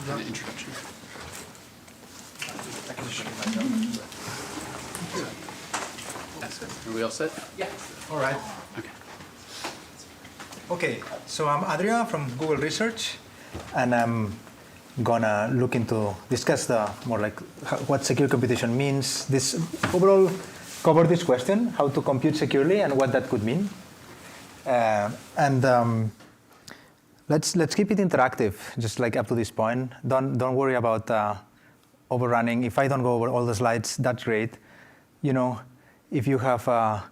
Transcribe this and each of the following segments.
an introduction. I can just show you my notes. Are we all set? Yeah. All right. Okay. Okay, so I'm Adria from Google Research, and I'm gonna discuss the more like what secure computation means. This overall cover this question, how to compute securely and what that could mean. Let's keep it interactive, just like up to this point. Don't worry about overrunning. If I don't go over all the slides, that's great. You know, if you have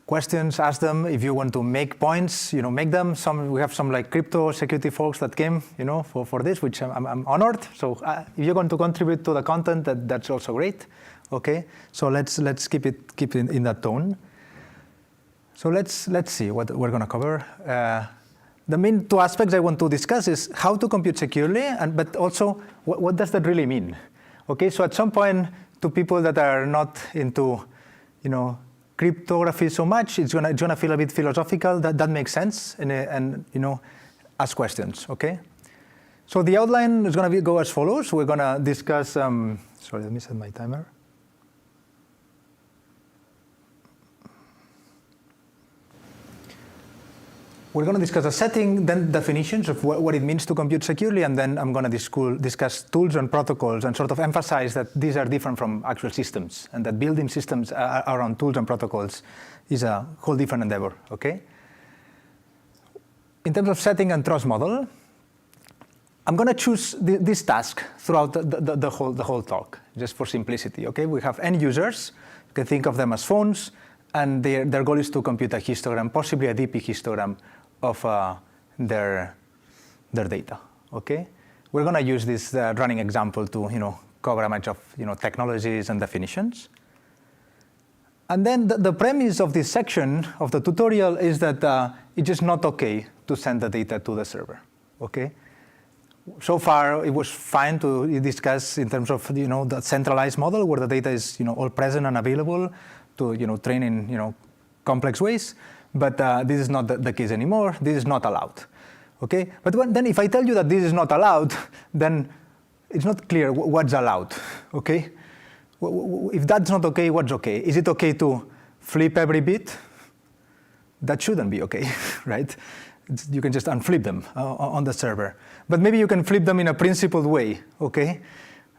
questions, ask them. If you want to make points, you know, make them. We have some like crypto security folks that came, you know, for this, which I'm honored. So if you're going to contribute to the content, that's also great. Okay, so let's keep it in that tone. So let's see what we're going to cover. The main two aspects I want to discuss is how to compute securely, but also what does that really mean? Okay, so at some point, to people that are not into, you know, cryptography so much, it's gonna feel a bit philosophical. That makes sense, and you know, ask questions. Okay. So the outline is gonna go as follows. We're gonna discuss. Sorry, let me set my timer. We're going to discuss a setting, then definitions of what it means to compute securely, and then I'm going to discuss tools and protocols and sort of emphasize that these are different from actual systems, and that building systems around tools and protocols is a whole different endeavor, okay? In terms of setting and trust model, I'm going to choose this task throughout the whole talk, just for simplicity, okay? We have end users. You can think of them as phones, and their goal is to compute a histogram, possibly a DP histogram, of their data. Okay, we're going to use this running example to cover a bunch of technologies and definitions. And then the premise of this section of the tutorial is that it's just not okay to send the data to the server. Okay, so far it was fine to discuss in terms of the centralized model where the data is all present and available to train in complex ways. But this is not the case anymore. This is not allowed, okay? But then if I tell you that this is not allowed, then it's not clear what's allowed, okay? If that's not okay, what's okay? Is it okay to flip every bit? That shouldn't be okay, right? You can just unflip them on the server. But maybe you can flip them in a principled way, okay?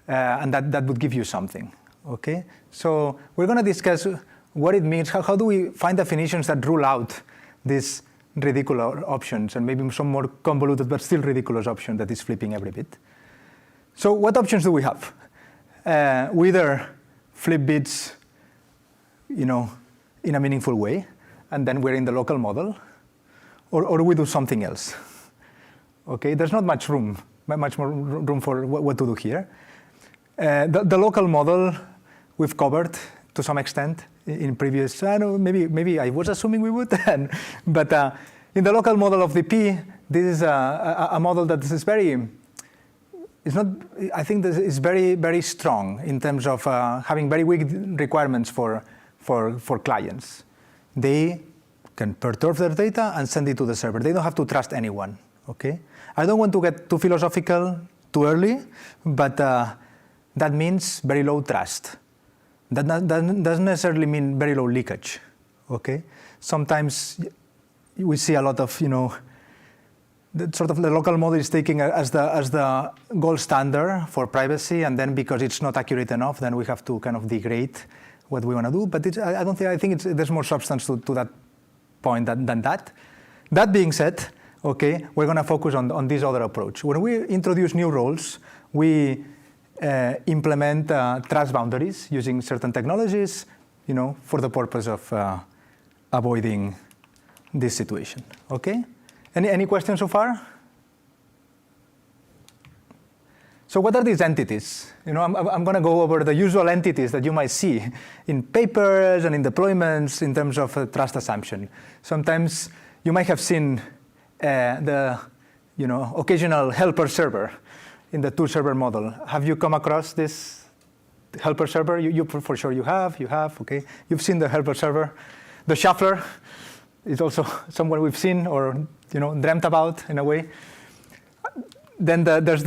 And that would give you something, okay? So we're going to discuss what it means, how do we find definitions that rule out these ridiculous options and maybe some more convoluted but still ridiculous option that is flipping every bit. So what options do we have? We either flip bits in a meaningful way, and then we're in the local model, or we do something else. Okay, there's not much more room for what to do here. The local model we've covered to some extent in previous, maybe I was assuming we would, but in the local model of the P, this is a model that is I think this is very, very strong in terms of having very weak requirements for clients. They can perturb their data and send it to the server. They don't have to trust anyone, okay? I don't want to get too philosophical too early, but that means very low trust. That doesn't necessarily mean very low leakage, okay? Sometimes we see a lot of, sort of the local model is taking as the gold standard for privacy, and then because it's not accurate enough, then we have to kind of degrade what we want to do. But I think there's more substance to that point than that. That being said, okay, we're going to focus on this other approach. When we introduce new roles, we implement trust boundaries using certain technologies, for the purpose of avoiding this situation. Okay? Any questions so far? So what are these entities? I'm going to go over the usual entities that you might see in papers and in deployments in terms of trust assumption. Sometimes you might have seen the occasional helper server in the two-server model. Have you come across this helper server? You for sure you have, okay. You've seen the helper server. The shuffler is also someone we've seen or dreamt about in a way. then there's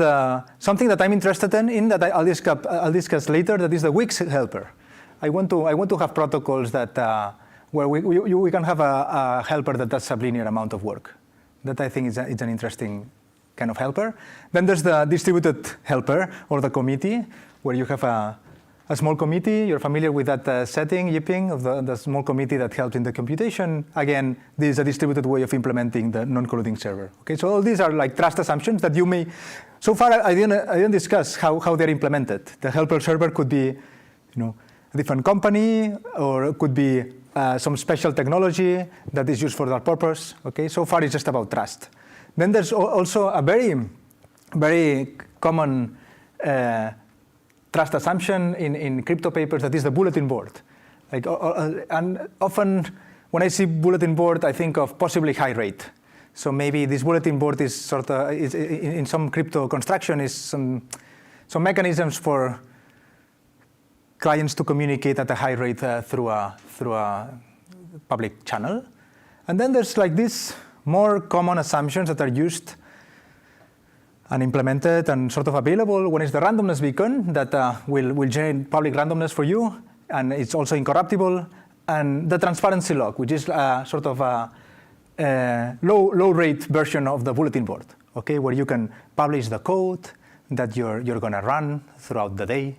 something that I'm interested in that I'll discuss later. That is the Wix helper. I want to have protocols that where we can have a helper that does sublinear amount of work. That I think is an interesting kind of helper. Then there's the distributed helper or the committee, where you have a small committee. You're familiar with that setting, yipping, of the small committee that helps in the computation. Again, this is a distributed way of implementing the non-colluding server. Okay, so all these are like trust assumptions that you may. So far, I didn't discuss how they're implemented. The helper server could be, a different company, or it could be some special technology that is used for that purpose. Okay, so far it's just about trust. Then there's also a very, very common trust assumption in crypto papers, that is the bulletin board. And often when I see bulletin board, I think of possibly high rate. So maybe this bulletin board is sort of, in some crypto construction, is some mechanisms for clients to communicate at a high rate through a public channel. And then there's like these more common assumptions that are used and implemented and sort of available. One is the randomness beacon that will generate public randomness for you, and it's also incorruptible. And the transparency log, which is sort of a low rate version of the bulletin board, okay, where you can publish the code that you're going to run throughout the day,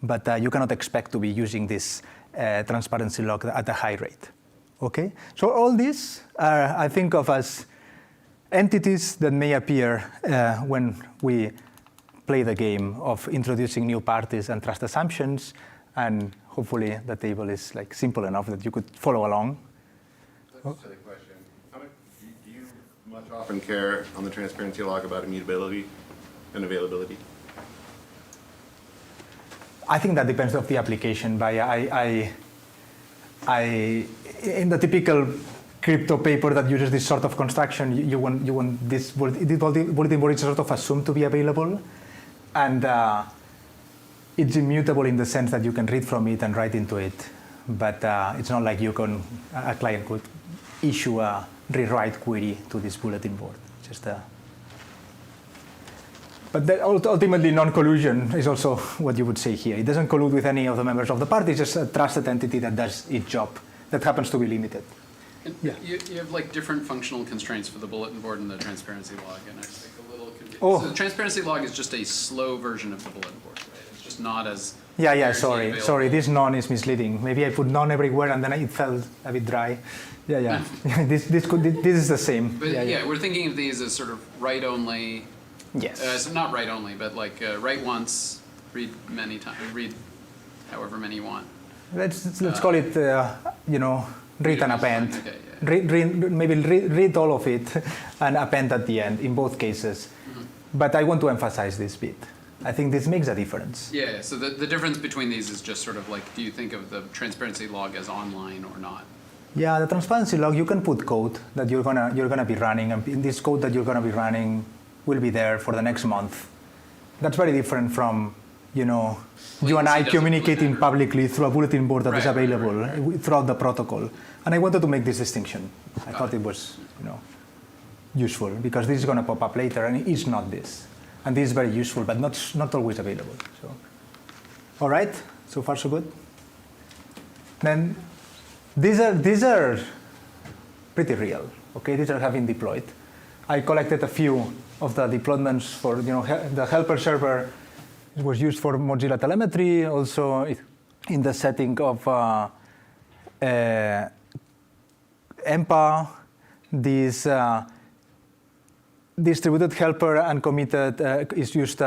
but you cannot expect to be using this transparency log at a high rate. Okay, so all these are, I think of as entities that may appear when we play the game of introducing new parties and trust assumptions, and hopefully the table is like simple enough that you could follow along. That's a silly question. Do you much often care on the transparency log about immutability and availability? I think that depends on the application. But in the typical crypto paper that uses this sort of construction, you want this bulletin board is sort of assumed to be available, and it's immutable in the sense that you can read from it and write into it, but it's not like a client could issue a rewrite query to this bulletin board. But ultimately, non-collusion is also what you would say here. It doesn't collude with any of the members of the party. It's just a trusted entity that does its job that happens to be limited. Yeah. You have like different functional constraints for the bulletin board and the transparency log, and I think a little confused. Oh. So the transparency log is just a slow version of the bulletin board, right? It's just not as Sorry. This non is misleading. Maybe I put non everywhere and then it felt a bit dry. Yeah. this is the same. But we're thinking of these as sort of write only. Yes. So not write only, but like write once, read many times, read however many you want. Let's call it read and append. Okay, yeah. Read all of it and append at the end in both cases. Mm-hmm. But I want to emphasize this bit. I think this makes a difference. Yeah, so the difference between these is just sort of like, do you think of the transparency log as online or not? Yeah, the transparency log, you can put code that you're gonna be running, and in this code that you're gonna be running will be there for the next month. That's very different from, you and I communicating publicly through a bulletin board that is available throughout the protocol. And I wanted to make this distinction. I thought it was, useful, because this is going to pop up later, and it's not this. And this is very useful, but not always available. So, all right, so far so good. Then these are pretty real. Okay, these are having deployed. I collected a few of the deployments for, the helper server. It was used for Mozilla telemetry, also in the setting of EMPA. This distributed helper and committed is used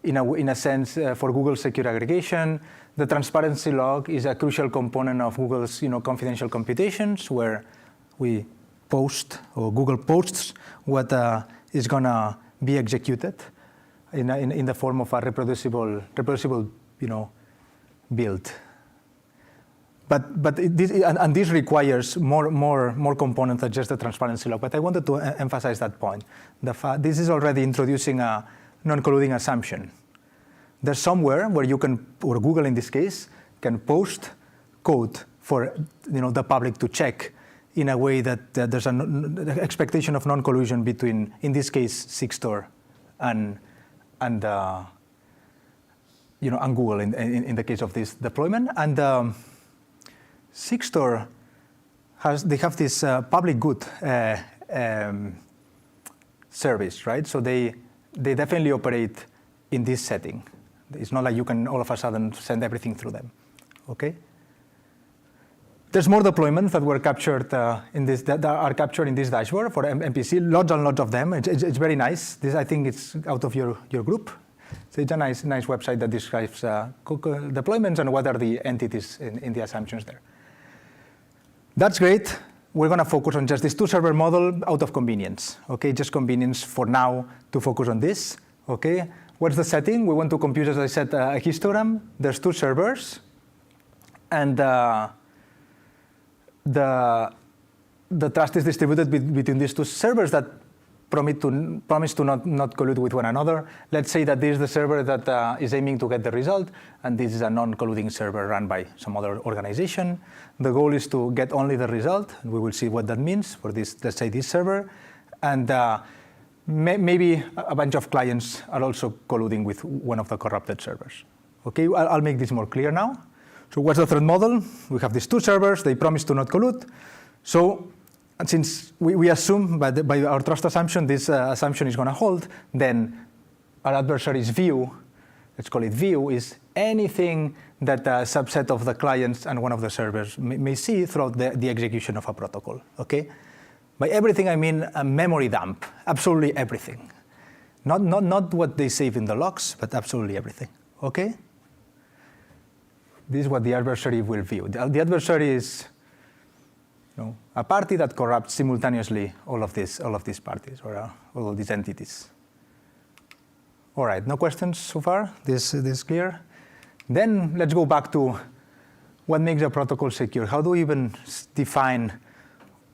in a sense for Google secure aggregation. The transparency log is a crucial component of Google's confidential computations, where we post, or Google posts, what is going to be executed in the form of a reproducible build. But this requires more components than just the transparency log. But I wanted to emphasize that point. This is already introducing a non-colluding assumption. There's somewhere where you can, or Google in this case, can post code for the public to check in a way that there's an expectation of non-collusion between, in this case, Sigstore and and Google in the case of this deployment. And Sigstore they have this public good service, right? So they definitely operate in this setting. It's not like you can all of a sudden send everything through them, okay? There's more deployments that were captured that are captured in this dashboard for MPC. Lots and lots of them. It's very nice. This, I think, it's out of your group. So it's a nice website that describes deployments and what are the entities in the assumptions there. That's great. We're going to focus on just this two-server model out of convenience. Okay, just convenience for now to focus on this. Okay, what's the setting? We want to compute, as I said, a histogram. There's two servers, and the trust is distributed between these two servers that promise to not collude with one another. Let's say that this is the server that is aiming to get the result, and this is a non-colluding server run by some other organization. The goal is to get only the result, and we will see what that means for this, let's say, this server. And maybe a bunch of clients are also colluding with one of the corrupted servers. Okay, I'll make this more clear now. So what's the threat model? We have these two servers. They promise to not collude. So since we assume by our trust assumption, this assumption is going to hold, then our adversary's view, let's call it view, is anything that a subset of the clients and one of the servers may see throughout the execution of a protocol. Okay? By everything, I mean a memory dump, absolutely everything. Not what they save in the logs, but absolutely everything. Okay? This is what the adversary will view. The adversary is a party that corrupts simultaneously all of these parties or all of these entities. All right, no questions so far? This is clear? Then let's go back to what makes a protocol secure. How do we even define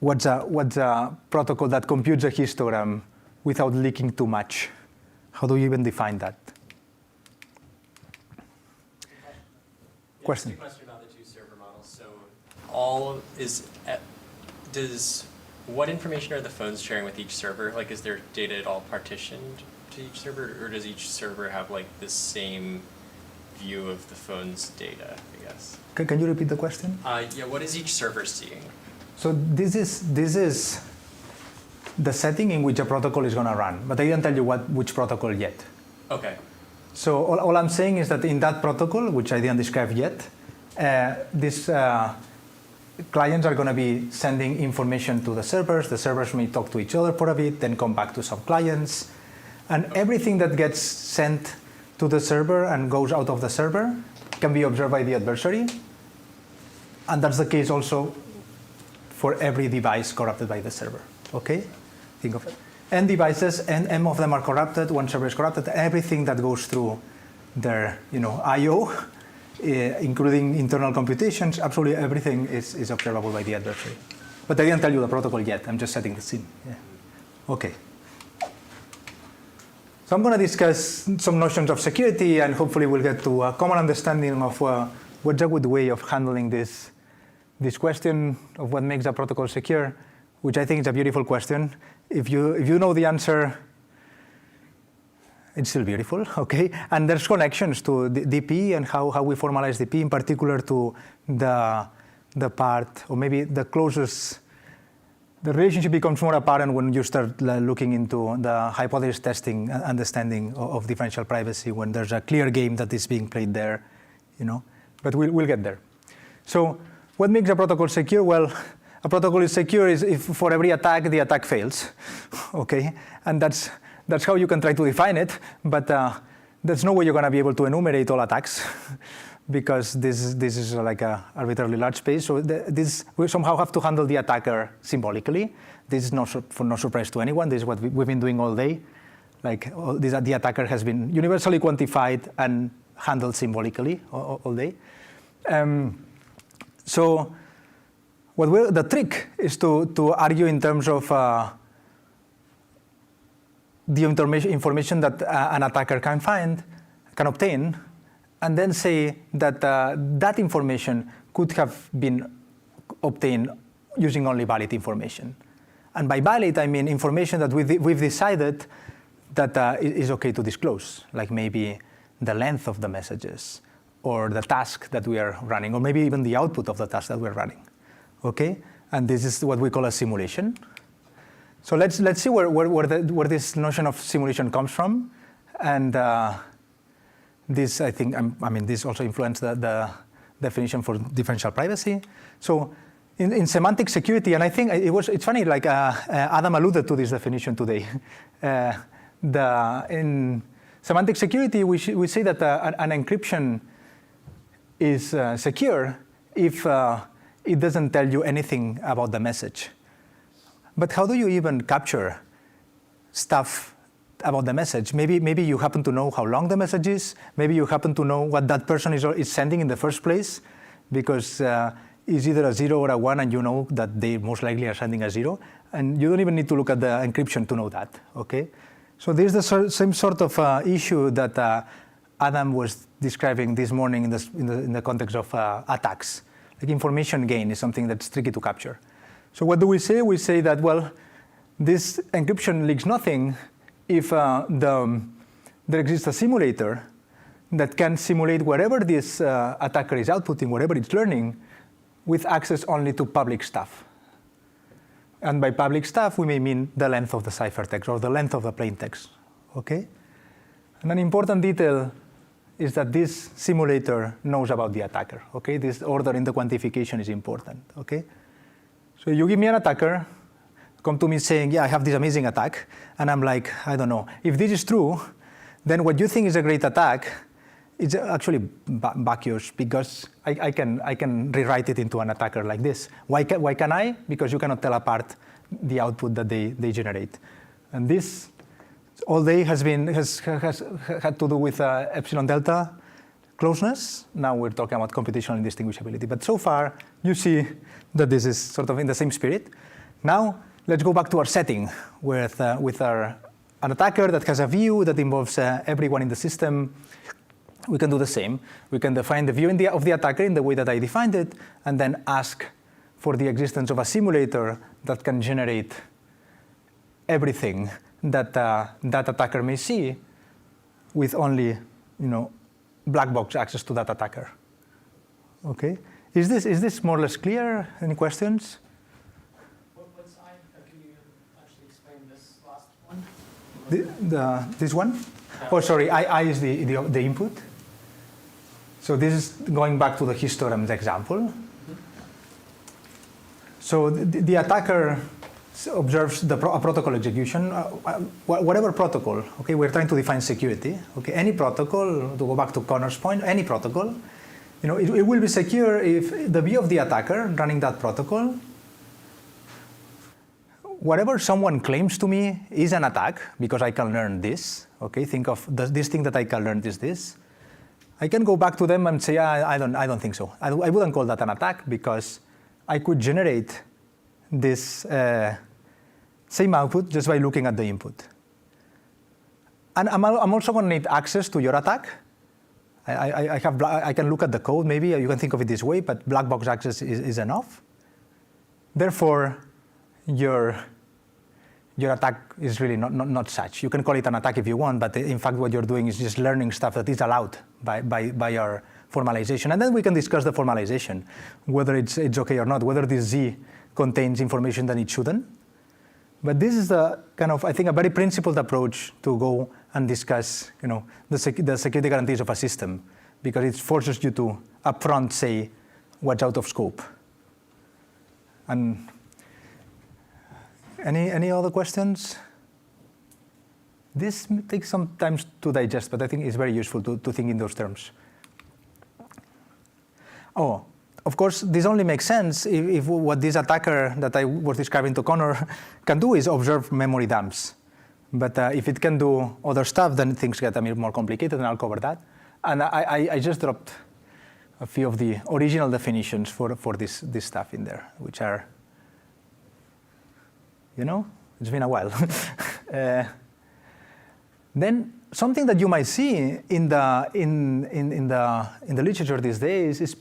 what's a protocol that computes a histogram without leaking too much? How do you even define that? Question. Just a question about the two server models. So what information are the phones sharing with each server? Like, is their data at all partitioned to each server, or does each server have like the same view of the phone's data, I guess? Can you repeat the question? Yeah, what is each server seeing? So this is the setting in which a protocol is going to run, but I didn't tell you which protocol yet. Okay. So all I'm saying is that in that protocol, which I didn't describe yet, these clients are going to be sending information to the servers. The servers may talk to each other for a bit, then come back to some clients. And everything that gets sent to the server and goes out of the server can be observed by the adversary. And that's the case also for every device corrupted by the server. Okay? Think of it. N devices, M of them are corrupted, one server is corrupted. Everything that goes through their I/O, including internal computations, absolutely everything is observable by the adversary. But I didn't tell you the protocol yet. I'm just setting the scene. Yeah. Okay. So I'm going to discuss some notions of security, and hopefully we'll get to a common understanding of what's a good way of handling this question of what makes a protocol secure, which I think is a beautiful question. If you know the answer, it's still beautiful, okay? And there's connections to DP and how we formalize DP, in particular to the part, or maybe the closest. The relationship becomes more apparent when you start looking into the hypothesis testing understanding of differential privacy, when there's a clear game that is being played there, But we'll get there. So what makes a protocol secure? Well, a protocol is secure if for every attack, the attack fails, okay? And that's how you can try to define it, but there's no way you're going to be able to enumerate all attacks because this is like a arbitrarily large space. So we somehow have to handle the attacker symbolically. This is no surprise to anyone. This is what we've been doing all day. The attacker has been universally quantified and handled symbolically all day. So the trick is to argue in terms of the information that an attacker can obtain, and then say that that information could have been obtained using only valid information. And by valid, I mean information that we've decided that is okay to disclose, like maybe the length of the messages, or the task that we are running, or maybe even the output of the task that we're running, okay? And this is what we call a simulation. So let's see where this notion of simulation comes from, and this, I think, this also influenced the definition for differential privacy. So in semantic security, and I think it's funny, like Adam alluded to this definition today. In semantic security, we say that an encryption is secure if it doesn't tell you anything about the message. But how do you even capture stuff about the message? Maybe you happen to know how long the message is. Maybe you happen to know what that person is sending in the first place, because it's either a 0 or a 1, and you know that they most likely are sending a 0. And you don't even need to look at the encryption to know that, okay? So there's the same sort of issue that Adam was describing this morning in the context of attacks. Like information gain is something that's tricky to capture. So what do we say? We say that, well, this encryption leaks nothing if there exists a simulator that can simulate whatever this attacker is outputting, whatever it's learning, with access only to public stuff. And by public stuff, we may mean the length of the ciphertext or the length of the plaintext, okay? And an important detail is that this simulator knows about the attacker, okay? This order in the quantification is important, okay? So you give me an attacker, come to me saying, yeah, I have this amazing attack, and I'm like, I don't know. If this is true, then what you think is a great attack, it's actually vacuous, because I can rewrite it into an attacker like this. Why can I? Because you cannot tell apart the output that they generate. And this all day has had to do with epsilon delta closeness. Now we're talking about computational indistinguishability. But so far, you see that this is sort of in the same spirit. Now, let's go back to our setting with an attacker that has a view that involves everyone in the system. We can do the same. We can define the view of the attacker in the way that I defined it, and then ask for the existence of a simulator that can generate everything that that attacker may see with only, black box access to that attacker. Okay? Is this more or less clear? Any questions? What's I? Can you actually explain this last one? This one? Oh, sorry. I is the input. So this is going back to the histograms example. So the attacker observes a protocol execution, whatever protocol. Okay, we're trying to define security. Okay, any protocol, to go back to Connor's point, any protocol, it will be secure if the view of the attacker running that protocol, whatever someone claims to me is an attack, because I can learn this. Okay, think of this thing that I can learn is this. I can go back to them and say, I don't think so. I wouldn't call that an attack, because I could generate this same output just by looking at the input. And I'm also going to need access to your attack. I can look at the code, maybe. You can think of it this way, but black box access is enough. Therefore, your attack is really not such. You can call it an attack if you want, but in fact what you're doing is just learning stuff that is allowed by our formalization. And then we can discuss the formalization, whether it's okay or not, whether this Z contains information that it shouldn't. But this is the kind of, I think, a very principled approach to go and discuss the security guarantees of a system, because it forces you to upfront say what's out of scope. And any other questions? This takes some time to digest, but I think it's very useful to think in those terms. Oh, of course, this only makes sense if what this attacker that I was describing to Connor can do is observe memory dumps. But if it can do other stuff, then things get a bit more complicated, and I'll cover that. And I just dropped a few of the original definitions for this stuff in there, which are, it's been a while. Then something that you might see in the literature these days is,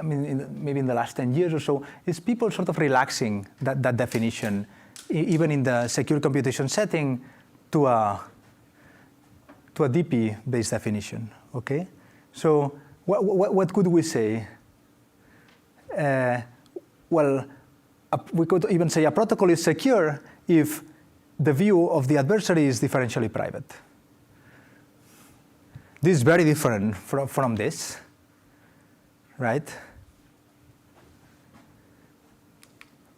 maybe in the last 10 years or so, is people sort of relaxing that definition, even in the secure computation setting, to to a DP-based definition, okay? So what could we say? Well, we could even say a protocol is secure if the view of the adversary is differentially private. This is very different from this, right?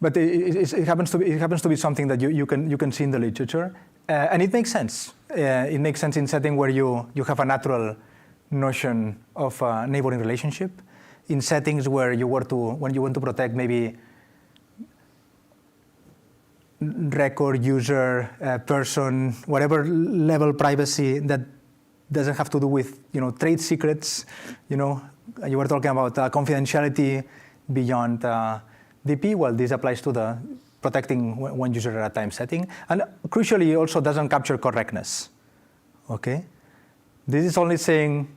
But it happens to be something that you can see in the literature, and it makes sense. It makes sense in setting where you have a natural notion of a neighboring relationship. In settings where when you want to protect maybe record, user, person, whatever level privacy that doesn't have to do with trade secrets. You were talking about confidentiality beyond DP. Well, this applies to the protecting one user at a time setting, and crucially, it also doesn't capture correctness. Okay, this is only saying.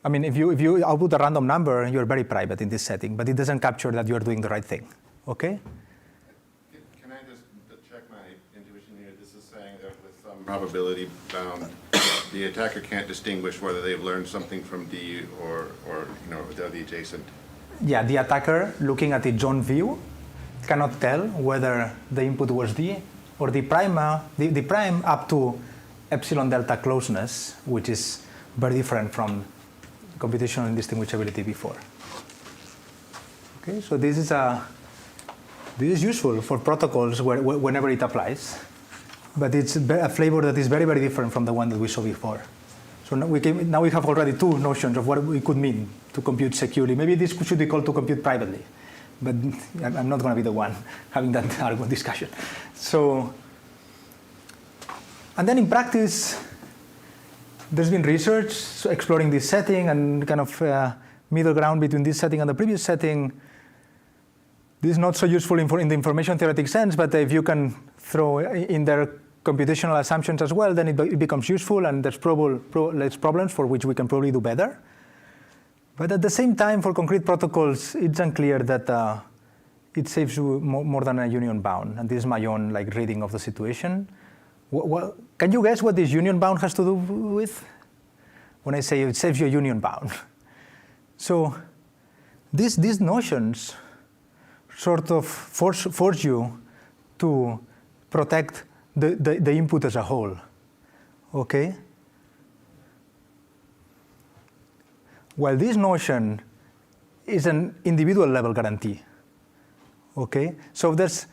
I mean, if you output a random number, you're very private in this setting, but it doesn't capture that you're doing the right thing. Okay. Can I just check my intuition here? This is saying that with some probability bound, the attacker can't distinguish whether they've learned something from D or the adjacent. Yeah, the attacker, looking at its own view, cannot tell whether the input was D or the prime up to epsilon delta closeness, which is very different from computational indistinguishability before. Okay, so this is useful for protocols whenever it applies, but it's a flavor that is very, very different from the one that we saw before. So now we have already two notions of what it could mean to compute securely. Maybe this should be called to compute privately, but I'm not going to be the one having that argument discussion. So, and then in practice, there's been research exploring this setting and kind of middle ground between this setting and the previous setting. This is not so useful in the information theoretic sense, but if you can throw in there computational assumptions as well, then it becomes useful, and there's problems for which we can probably do better. But at the same time, for concrete protocols, it's unclear that it saves you more than a union bound. And this is my own reading of the situation. Can you guess what this union bound has to do with? When I say it saves you a union bound. So these notions sort of force you to protect the input as a whole. Okay? While this notion is an individual level guarantee. Okay? So there's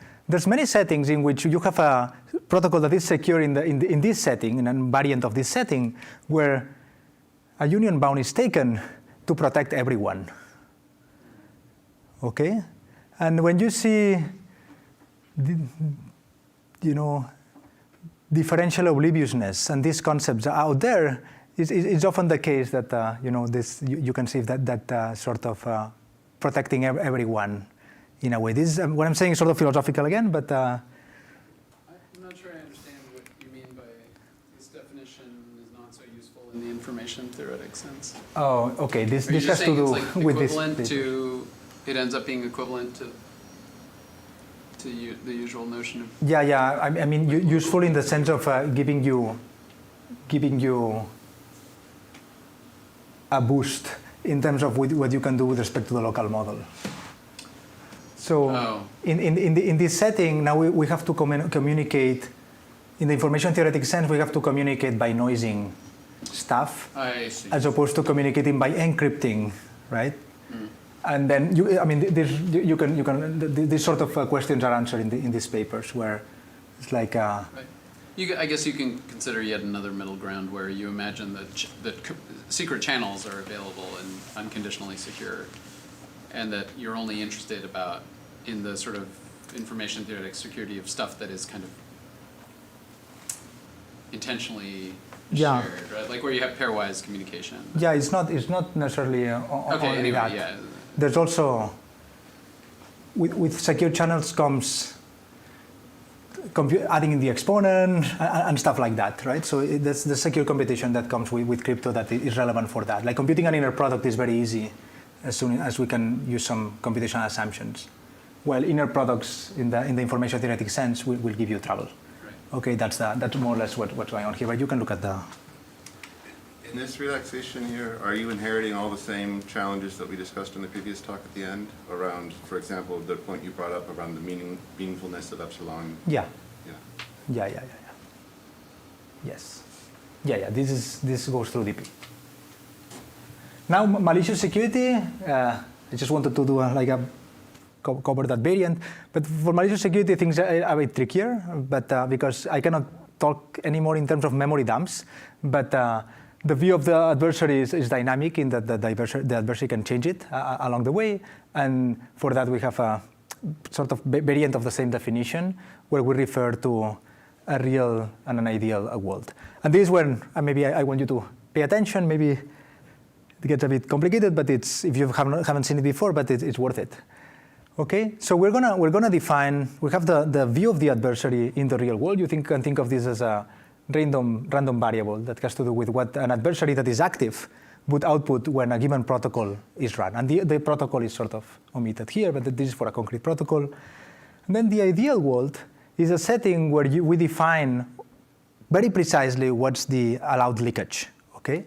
many settings in which you have a protocol that is secure in this setting, in a variant of this setting, where a union bound is taken to protect everyone. Okay? And when you see, differential obliviousness and these concepts out there, it's often the case that you can see that sort of protecting everyone in a way. This is what I'm saying is sort of philosophical again, but I'm not sure I understand what you mean by this definition is not so useful in the information theoretic sense. Oh, okay. This has to saying do it's with this. equivalent to, it ends up being equivalent to the usual notion of. Yeah. I mean, useful in the sense of giving you a boost in terms of what you can do with respect to the local model. So in this setting, now we have to communicate, in the information theoretic sense, we have to communicate by noising stuff, I see. as opposed to communicating by encrypting, right? Mm. And then, these sort of questions are answered in these papers, where it's like... Right. I guess you can consider yet another middle ground where you imagine that secret channels are available and unconditionally secure, and that you're only interested in the sort of information theoretic security of stuff that is kind of intentionally shared, right? Like where you have pairwise communication. Yeah, it's not necessarily only that. Yeah. There's also, with secure channels comes adding in the exponent and stuff like that, right? So that's the secure computation that comes with crypto that is relevant for that. Like computing an inner product is very easy as soon as we can use some computational assumptions. While inner products in the information theoretic sense will give you trouble. Right. Okay, that's more or less what's going on here. But you can look at the. In this relaxation here, are you inheriting all the same challenges that we discussed in the previous talk at the end around, for example, the point you brought up around the meaningfulness of epsilon? Yeah. Yeah. Yeah. Yes. Yeah. This goes through DP. Now, malicious security. I just wanted to do cover that variant, but for malicious security, things are a bit trickier. But because I cannot talk anymore in terms of memory dumps, but the view of the adversary is dynamic in that the adversary can change it along the way, and for that we have a sort of variant of the same definition where we refer to a real and an ideal world. And this is when maybe I want you to pay attention. Maybe it gets a bit complicated, but it's if you haven't seen it before, but it's worth it. Okay, so we're gonna define. We have the view of the adversary in the real world. You can think of this as a random variable that has to do with what an adversary that is active would output when a given protocol is run. And the protocol is sort of omitted here, but this is for a concrete protocol. And then the ideal world is a setting where we define very precisely what's the allowed leakage. Okay.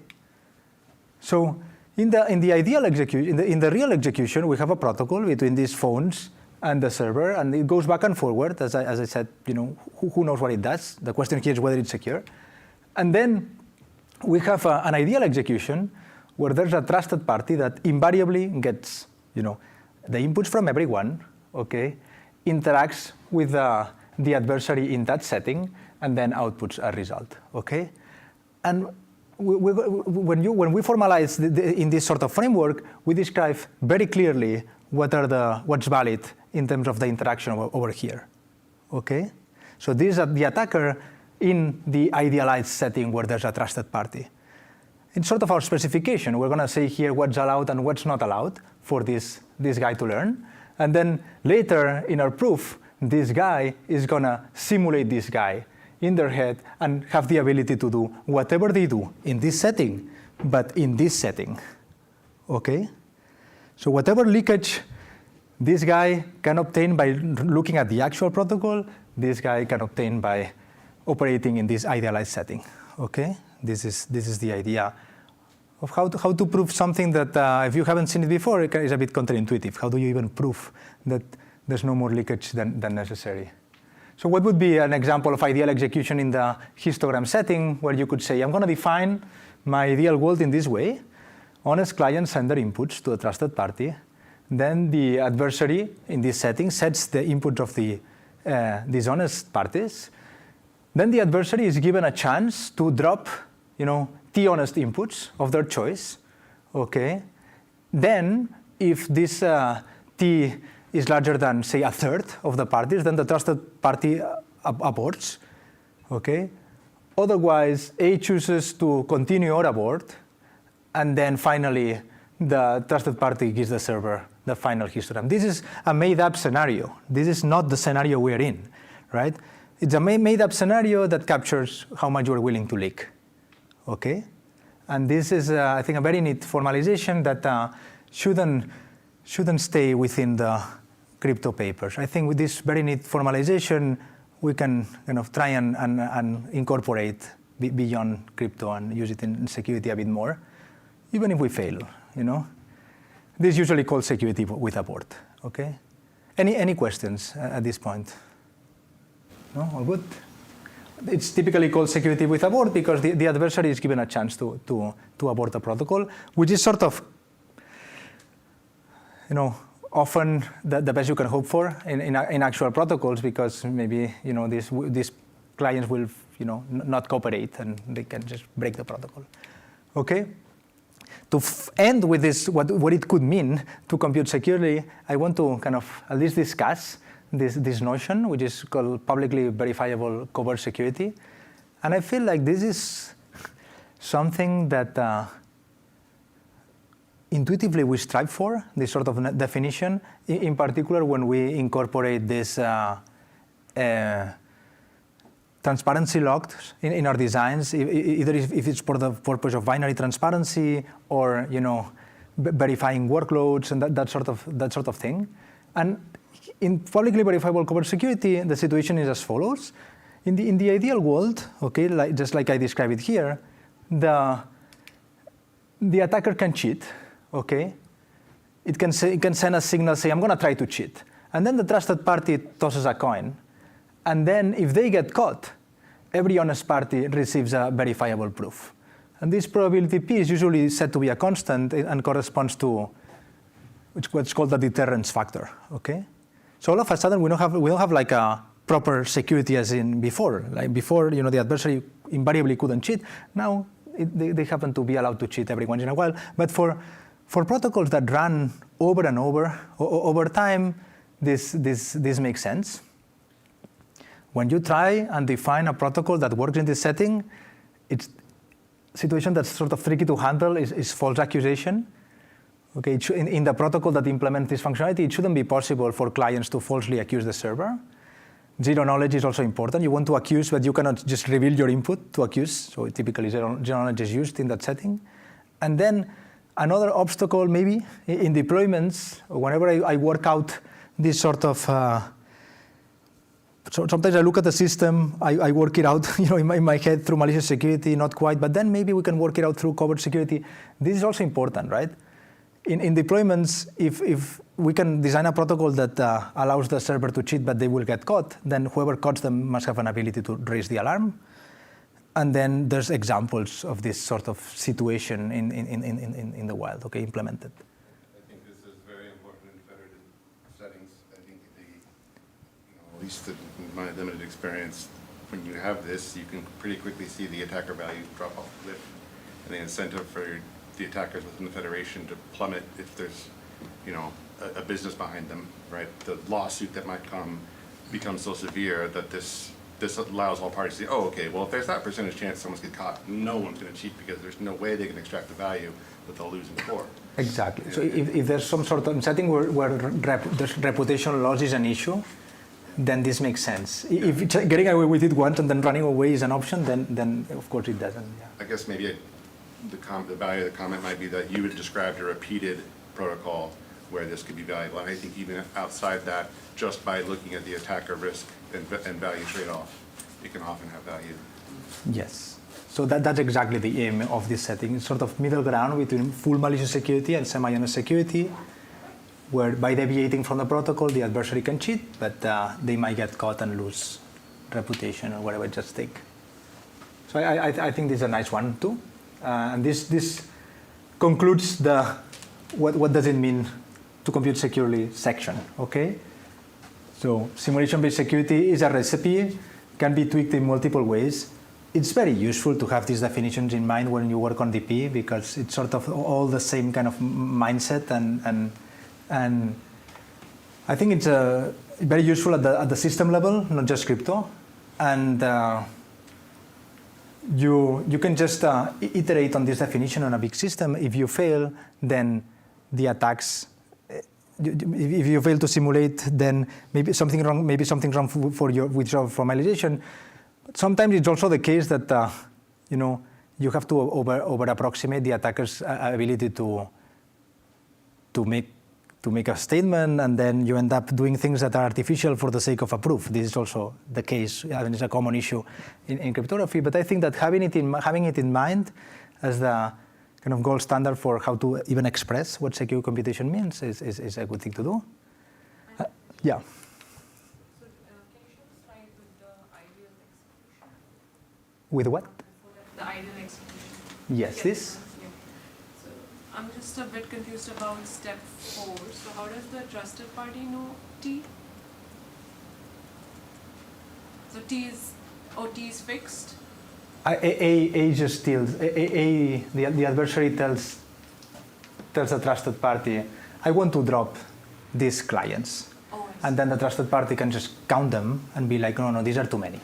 So in the ideal execution, in the real execution, we have a protocol between these phones and the server, and it goes back and forward. As I said, who knows what it does? The question here is whether it's secure. And then we have an ideal execution where there's a trusted party that invariably gets, the inputs from everyone, okay, interacts with the adversary in that setting, and then outputs a result, okay? And when we formalize in this sort of framework, we describe very clearly what's valid in terms of the interaction over here, okay? So this is the attacker in the idealized setting where there's a trusted party. It's sort of our specification. We're going to say here what's allowed and what's not allowed for this guy to learn. And then later in our proof, this guy is going to simulate this guy in their head and have the ability to do whatever they do in this setting, but in this setting, okay? So whatever leakage this guy can obtain by looking at the actual protocol, this guy can obtain by operating in this idealized setting, okay? This is the idea of how to prove something that if you haven't seen it before, it is a bit counterintuitive. How do you even prove that there's no more leakage than necessary? So what would be an example of ideal execution in the histogram setting where you could say, I'm going to define my ideal world in this way. Honest clients send their inputs to a trusted party. Then the adversary in this setting sets the input of the dishonest parties. Then the adversary is given a chance to drop, T-honest inputs of their choice. Okay. Then if this T is larger than, say, a third of the parties, then the trusted party aborts, okay? Otherwise, A chooses to continue or abort, and then finally, the trusted party gives the server the final histogram. This is a made-up scenario. This is not the scenario we're in, right? It's a made-up scenario that captures how much you're willing to leak, okay? And this is, I think, a very neat formalization that shouldn't stay within the crypto papers. I think with this very neat formalization, we can kind of try and incorporate beyond crypto and use it in security a bit more, even if we fail, This is usually called security with abort, okay? Any questions at this point? No, all good? It's typically called security with abort because the adversary is given a chance to abort the protocol, which is sort of, often the best you can hope for in actual protocols because maybe these clients will not cooperate and they can just break the protocol. Okay. To end with this, what it could mean to compute securely, I want to kind of at least discuss this notion, which is called publicly verifiable covert security, and I feel like this is something that intuitively we strive for, this sort of definition, in particular when we incorporate this transparency logs in our designs, either if it's for the purpose of binary transparency or verifying workloads and that sort of thing. And in publicly verifiable covert security, the situation is as follows. in the ideal world, okay, just like I described it here, the attacker can cheat, okay? It can send a signal, say, I'm going to try to cheat. And then the trusted party tosses a coin. And then if they get caught, every honest party receives a verifiable proof. And this probability P is usually said to be a constant and corresponds to what's called the deterrence factor, okay? So all of a sudden, we don't have like a proper security as in before. Like before, the adversary invariably couldn't cheat. Now, they happen to be allowed to cheat every once in a while. But for protocols that run over and over time, this makes sense. When you try and define a protocol that works in this setting, it's a situation that's sort of tricky to handle is false accusation. Okay, in the protocol that implements this functionality, it shouldn't be possible for clients to falsely accuse the server. Zero knowledge is also important. You want to accuse, but you cannot just reveal your input to accuse. So typically, zero knowledge is used in that setting. And then another obstacle, maybe, in deployments, whenever I work out this sort of, so sometimes I look at the system, I work it out in my head through malicious security, not quite, but then maybe we can work it out through covert security. This is also important, right? In deployments, if we can design a protocol that allows the server to cheat, but they will get caught, then whoever caught them must have an ability to raise the alarm. And then there's examples of this sort of situation in the wild, okay, implemented. I think this is very important in federated settings. I think at least in my limited experience, when you have this, you can pretty quickly see the attacker values drop off the cliff, and the incentive for the attackers within the Federation to plummet if there's, a business behind them, right? The lawsuit that might come becomes so severe that this allows all parties to say, oh, okay, well, if there's that percentage chance someone's get caught, no one's going to cheat because there's no way they can extract the value that they'll lose in court. Exactly. So if there's some sort of setting where there's reputation loss is an issue, then this makes sense. If getting away with it once and then running away is an option, then of course it doesn't. Yeah. I guess maybe the value of the comment might be that you had described a repeated protocol where this could be valuable. And I think even outside that, just by looking at the attacker risk and value trade-off, it can often have value. Yes. So that's exactly the aim of this setting. It's sort of middle ground between full malicious security and semi-honest security, where by deviating from the protocol, the adversary can cheat, but they might get caught and lose reputation or whatever it's at stake. So I think this is a nice one too. And this concludes the what does it mean to compute securely section, okay? So simulation-based security is a recipe, can be tweaked in multiple ways. It's very useful to have these definitions in mind when you work on DP because it's sort of all the same kind of mindset and I think it's very useful at the system level, not just crypto. And you can just iterate on this definition on a big system. If you fail, then the attacks, if you fail to simulate, then maybe something wrong with your formalization. But sometimes it's also the case that you have to over approximate the attacker's ability to make a statement, and then you end up doing things that are artificial for the sake of a proof. This is also the case. I mean, it's a common issue in cryptography. But I think that having it in mind as the kind of gold standard for how to even express what secure computation means is a good thing to do. Yeah. So can you show a slide with the ideal execution? With what? The ideal execution. Yes, this? Yeah. So I'm just a bit confused about step 4. So how does the trusted party know T? So T is fixed? A just tells, the adversary tells a trusted party, I want to drop these clients. Oh, I see. And then the trusted party can just count them and be like, no, these are too many.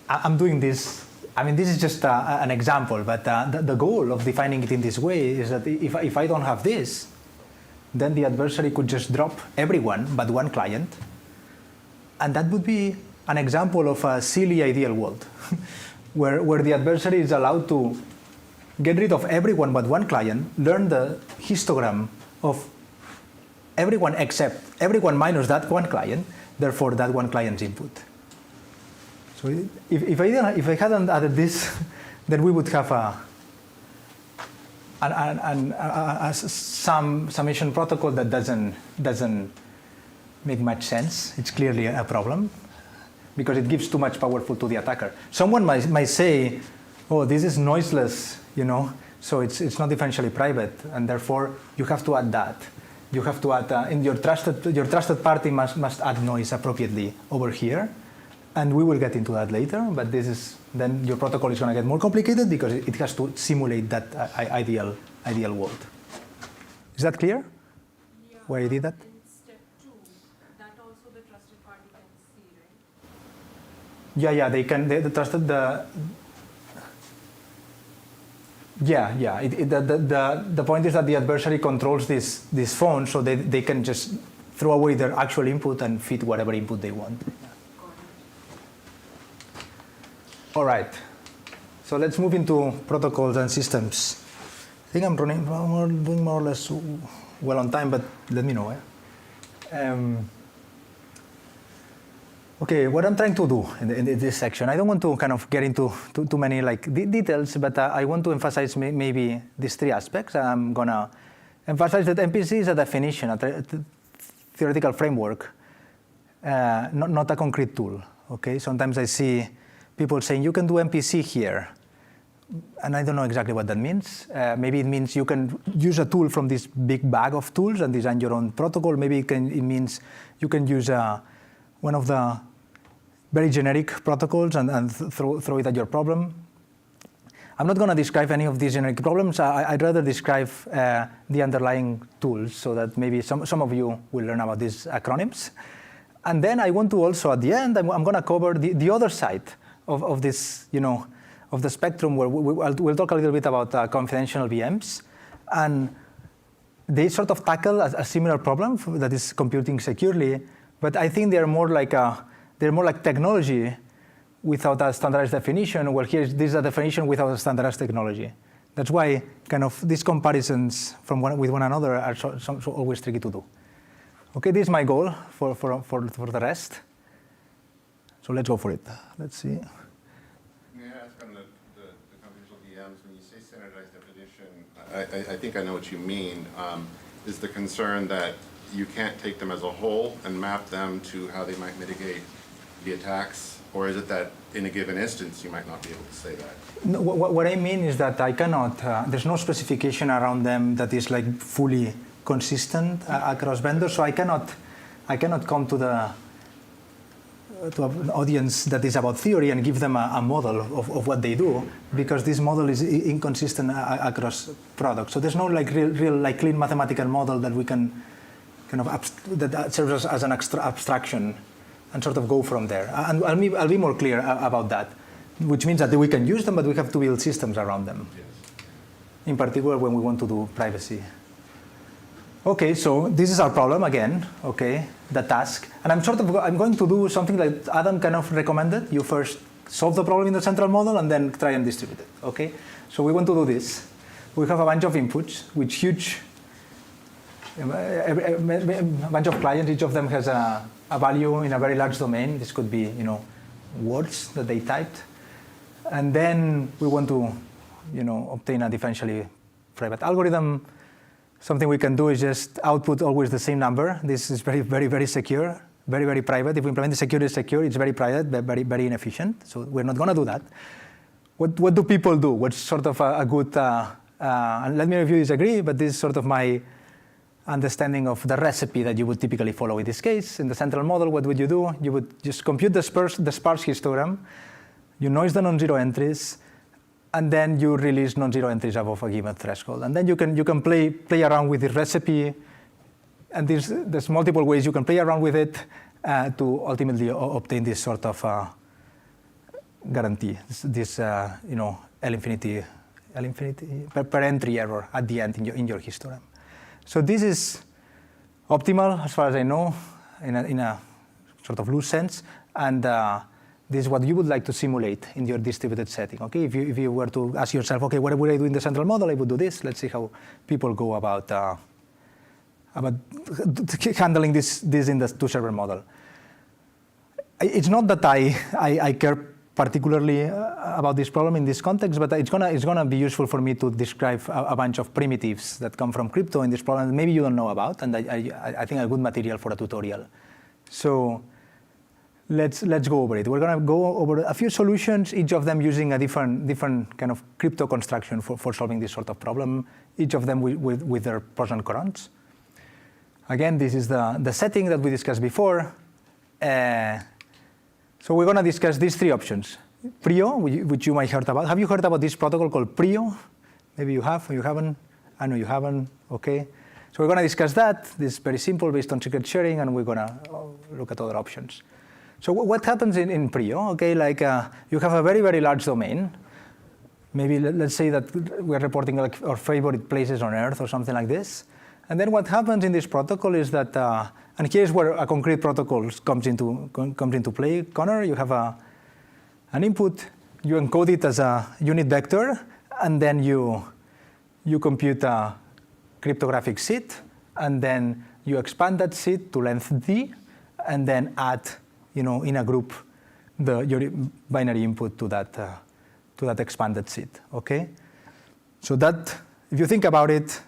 I'm doing this. I mean, this is just an example, but the goal of defining it in this way is that if I don't have this, then the adversary could just drop everyone but one client. And that would be an example of a silly ideal world where the adversary is allowed to get rid of everyone but one client, learn the histogram of everyone except everyone minus that one client, therefore that one client's input. So if I hadn't added this, then we would have a summation protocol that doesn't make much sense. It's clearly a problem because it gives too much powerful to the attacker. Someone might say, "Oh, this is noiseless," so it's not differentially private, and therefore you have to add that. You have to add in your trusted party must add noise appropriately over here, and we will get into that later. But then your protocol is going to get more complicated because it has to simulate that ideal world. Is that clear? Yeah. Why I did that? In step 2, that also the trusted party can see, right? Yeah, they can. The trusted Yeah. The point is that the adversary controls this phone, so they can just throw away their actual input and feed whatever input they want. All right. So let's move into protocols and systems. I think I'm doing more or less well on time, but let me know. Okay, what I'm trying to do in this section, I don't want to kind of get into too many details, but I want to emphasize maybe these 3 aspects. I'm going to emphasize that MPC is a definition, a theoretical framework, not a concrete tool. Okay, sometimes I see people saying you can do MPC here, and I don't know exactly what that means. Maybe it means you can use a tool from this big bag of tools and design your own protocol. Maybe it means you can use one of the very generic protocols and throw it at your problem. I'm not going to describe any of these generic problems. I'd rather describe the underlying tools so that maybe some of you will learn about these acronyms. And then I want to also, at the end, I'm going to cover the other side of this, of the spectrum where we'll talk a little bit about confidential VMs. And they sort of tackle a similar problem that is computing securely, but I think they're more like technology without a standardized definition. Well, this is a definition without a standardized technology. That's why kind of these comparisons with one another are so always tricky to do. Okay, this is my goal for the rest. So let's go for it. Let's see. May I ask on the confidential VMs, when you say standardized definition, I think I know what you mean. Is the concern that you can't take them as a whole and map them to how they might mitigate the attacks? Or is it that in a given instance you might not be able to say that? No, what I mean is that I cannot, there's no specification around them that is like fully consistent across vendors, so I cannot come to an audience that is about theory and give them a model of what they do, because this model is inconsistent across products. So there's no real clean mathematical model that we can kind of that serves as an abstraction and sort of go from there. And I'll be more clear about that, which means that we can use them, but we have to build systems around them. Yes. In particular, when we want to do privacy. Okay, so this is our problem again. Okay, the task, and I'm going to do something like Adam kind of recommended. You first solve the problem in the central model and then try and distribute it. Okay, so we want to do this. We have a bunch of inputs, which a bunch of clients. Each of them has a value in a very large domain. This could be, words that they typed, and then we want to, obtain a differentially private algorithm. Something we can do is just output always the same number. This is very, very, very secure, very, very private. If we implement the secure, it's very private, but very, very inefficient. So we're not going to do that. What do people do? What's sort of a good, and let me know if you disagree, but this is sort of my understanding of the recipe that you would typically follow in this case. In the central model, what would you do? You would just compute the sparse histogram, you noise the non-zero entries, and then you release non-zero entries above a given threshold. And then you can play around with the recipe, and there's multiple ways you can play around with it to ultimately obtain this sort of guarantee, this L infinity per entry error at the end in your histogram. So this is optimal as far as I know in a sort of loose sense, and this is what you would like to simulate in your distributed setting. Okay, if you were to ask yourself, okay, what would I do in the central model? I would do this. Let's see how people go about handling this in the two-server model. It's not that I care particularly about this problem in this context, but it's gonna be useful for me to describe a bunch of primitives that come from crypto in this problem that maybe you don't know about, and I think a good material for a tutorial. So let's go over it. We're gonna go over a few solutions, each of them using a different kind of crypto construction for solving this sort of problem, each of them with their pros and cons. Again, this is the setting that we discussed before. So we're going to discuss these three options. Prio, which you might have heard about. Have you heard about this protocol called Prio? Maybe you have, or you haven't. I know you haven't. Okay. So we're going to discuss that. This is very simple, based on secret sharing, and we're going to look at other options. So what happens in Prio? Okay, like you have a very, very large domain. Maybe let's say that we're reporting like our favorite places on Earth or something like this. And then what happens in this protocol is that, and here's where a concrete protocol comes into play. Connor, you have an input, you encode it as a unit vector, and then you compute a cryptographic seed, and then you expand that seed to length d, and then add, in a group, your binary input to that expanded seed. Okay, so that, if you think about it,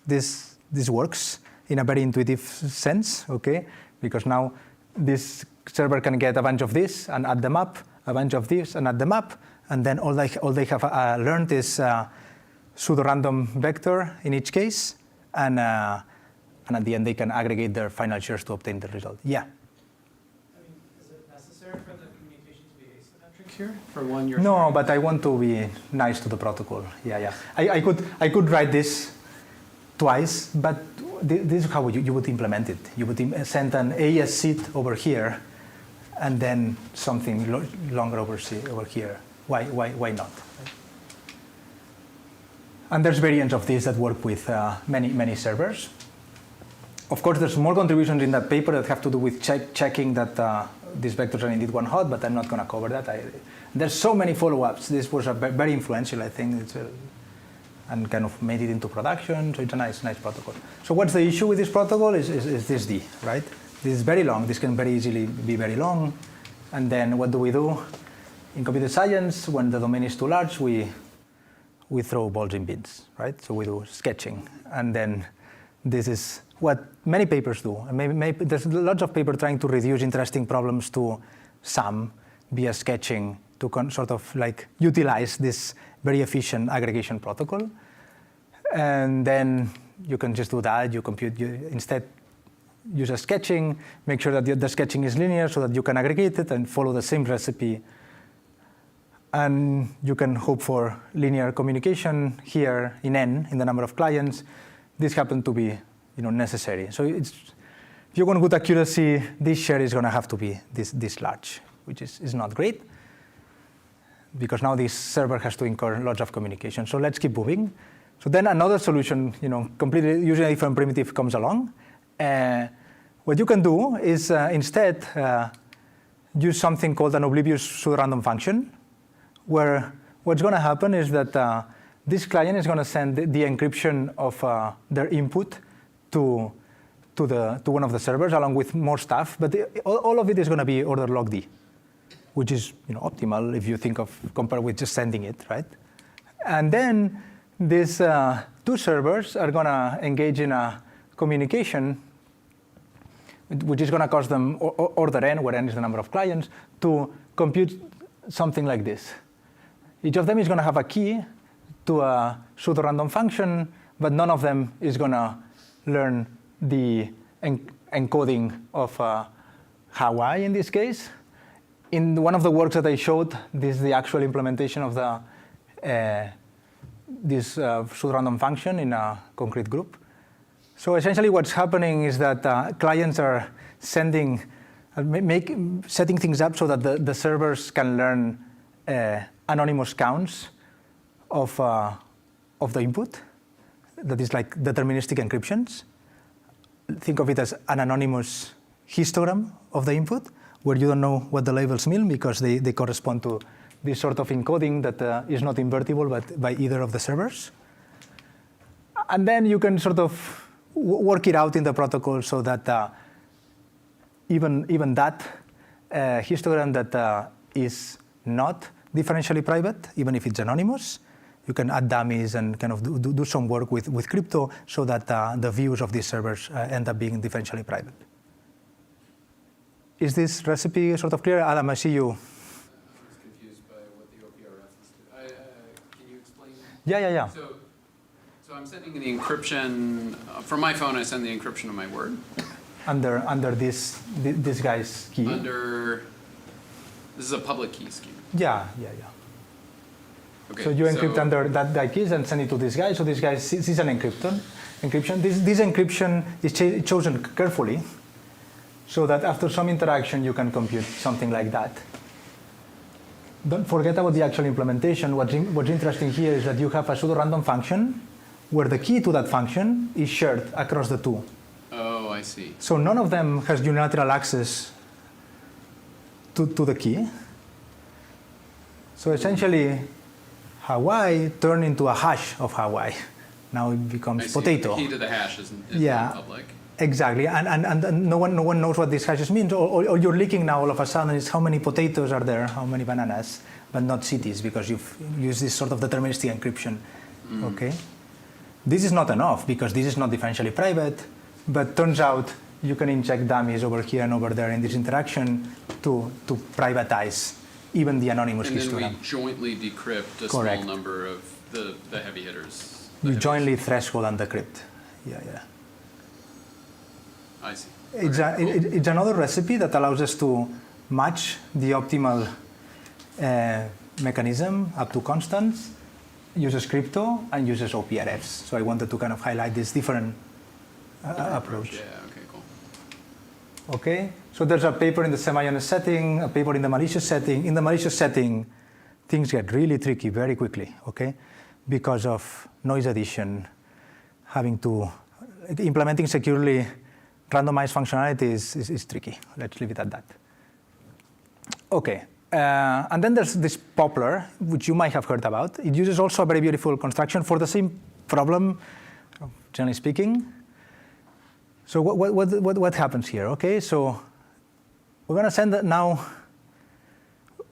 this works in a very intuitive sense, okay? Because now this server can get a bunch of this and add them up, a bunch of this and add them up, and then all they have learned is pseudo-random vector in each case, and at the end they can aggregate their final shares to obtain the result. Yeah? I mean, is it necessary for the communication to be asymmetric here? For one, you're No, but I want to be nice to the protocol. Yeah. I could write this twice, but this is how you would implement it. You would send an AES seed over here, and then something longer over here. Why not? And there's variants of this that work with many servers. Of course, there's more contributions in that paper that have to do with checking that these vectors are indeed one hot, but I'm not going to cover that. There's so many follow-ups. This was very influential, I think. And kind of made it into production, so it's a nice protocol. So what's the issue with this protocol is this D, right? This is very long. This can very easily be very long. And then what do? In computer science, when the domain is too large, we throw balls in bins, right? So we do sketching. And then this is what many papers do. And maybe there's lots of papers trying to reduce interesting problems to SAM via sketching to sort of like utilize this very efficient aggregation protocol. And then you can just do that. You instead use a sketching, make sure that the sketching is linear so that you can aggregate it and follow the same recipe. And you can hope for linear communication here in n, in the number of clients. This happened to be necessary. So if you want good accuracy, this share is going to have to be this large, which is not great, because now this server has to incur lots of communication. So let's keep moving. So then another solution, completely using a different primitive comes along. What you can do is instead use something called an oblivious pseudo-random function, where what's going to happen is that this client is going to send the encryption of their input to one of the servers along with more stuff, but all of it is going to be order log D, which is optimal if you compare with just sending it, right? And then these two servers are going to engage in a communication, which is going to cost them order n, where n is the number of clients, to compute something like this. Each of them is going to have a key to a pseudo-random function, but none of them is going to learn the encoding of Hawaii in this case. In one of the works that I showed, this is the actual implementation of this pseudo-random function in a concrete group. So essentially what's happening is that clients are setting things up so that the servers can learn anonymous counts of the input. That is like deterministic encryptions. Think of it as an anonymous histogram of the input, where you don't know what the labels mean because they correspond to this sort of encoding that is not invertible by either of the servers. And then you can sort of work it out in the protocol so that even that a histogram that is not differentially private, even if it's anonymous. You can add dummies and kind of do some work with crypto so that the views of these servers end up being differentially private. Is this recipe sort of clear? Adam, I see you. I was confused by what the OPRF is. Can you explain? Yeah. So I'm sending the encryption, from my phone I send the encryption of my word. Under this guy's key. This is a public key scheme. Yeah. Okay, So you encrypt under that guy keys and send it to this guy. So this guy sees an encryption. This encryption is chosen carefully so that after some interaction you can compute something like that. Don't forget about the actual implementation. What's interesting here is that you have a pseudo-random function where the key to that function is shared across the two. Oh, I see. So none of them has unilateral access to the key. So essentially, Hawaii turned into a hash of Hawaii. Now it becomes I see. potato. The key to the hash isn't public. Exactly, and no one knows what these hashes mean. All you're leaking now all of a sudden is how many potatoes are there, how many bananas, but not cities, because you've used this sort of deterministic encryption. Okay, this is not enough because this is not differentially private, but turns out you can inject dummies over here and over there in this interaction to privatize even the anonymous And then histogram. we jointly decrypt a Correct. small number of the heavy hitters. You jointly threshold and decrypt. Yeah. I see. It's another recipe that allows us to match the optimal mechanism up to constants, uses crypto, and uses OPRFs. So I wanted to kind of highlight this different approach. Yeah, okay, cool. Okay, so there's a paper in the semi-honest setting, a paper in the malicious setting. In the malicious setting, things get really tricky very quickly, okay? Because of noise addition, implementing securely randomized functionality is tricky. Let's leave it at that. Okay, and then there's this Poplar, which you might have heard about. It uses also a very beautiful construction for the same problem, generally speaking. So what happens here? Okay, so we're going to send it now,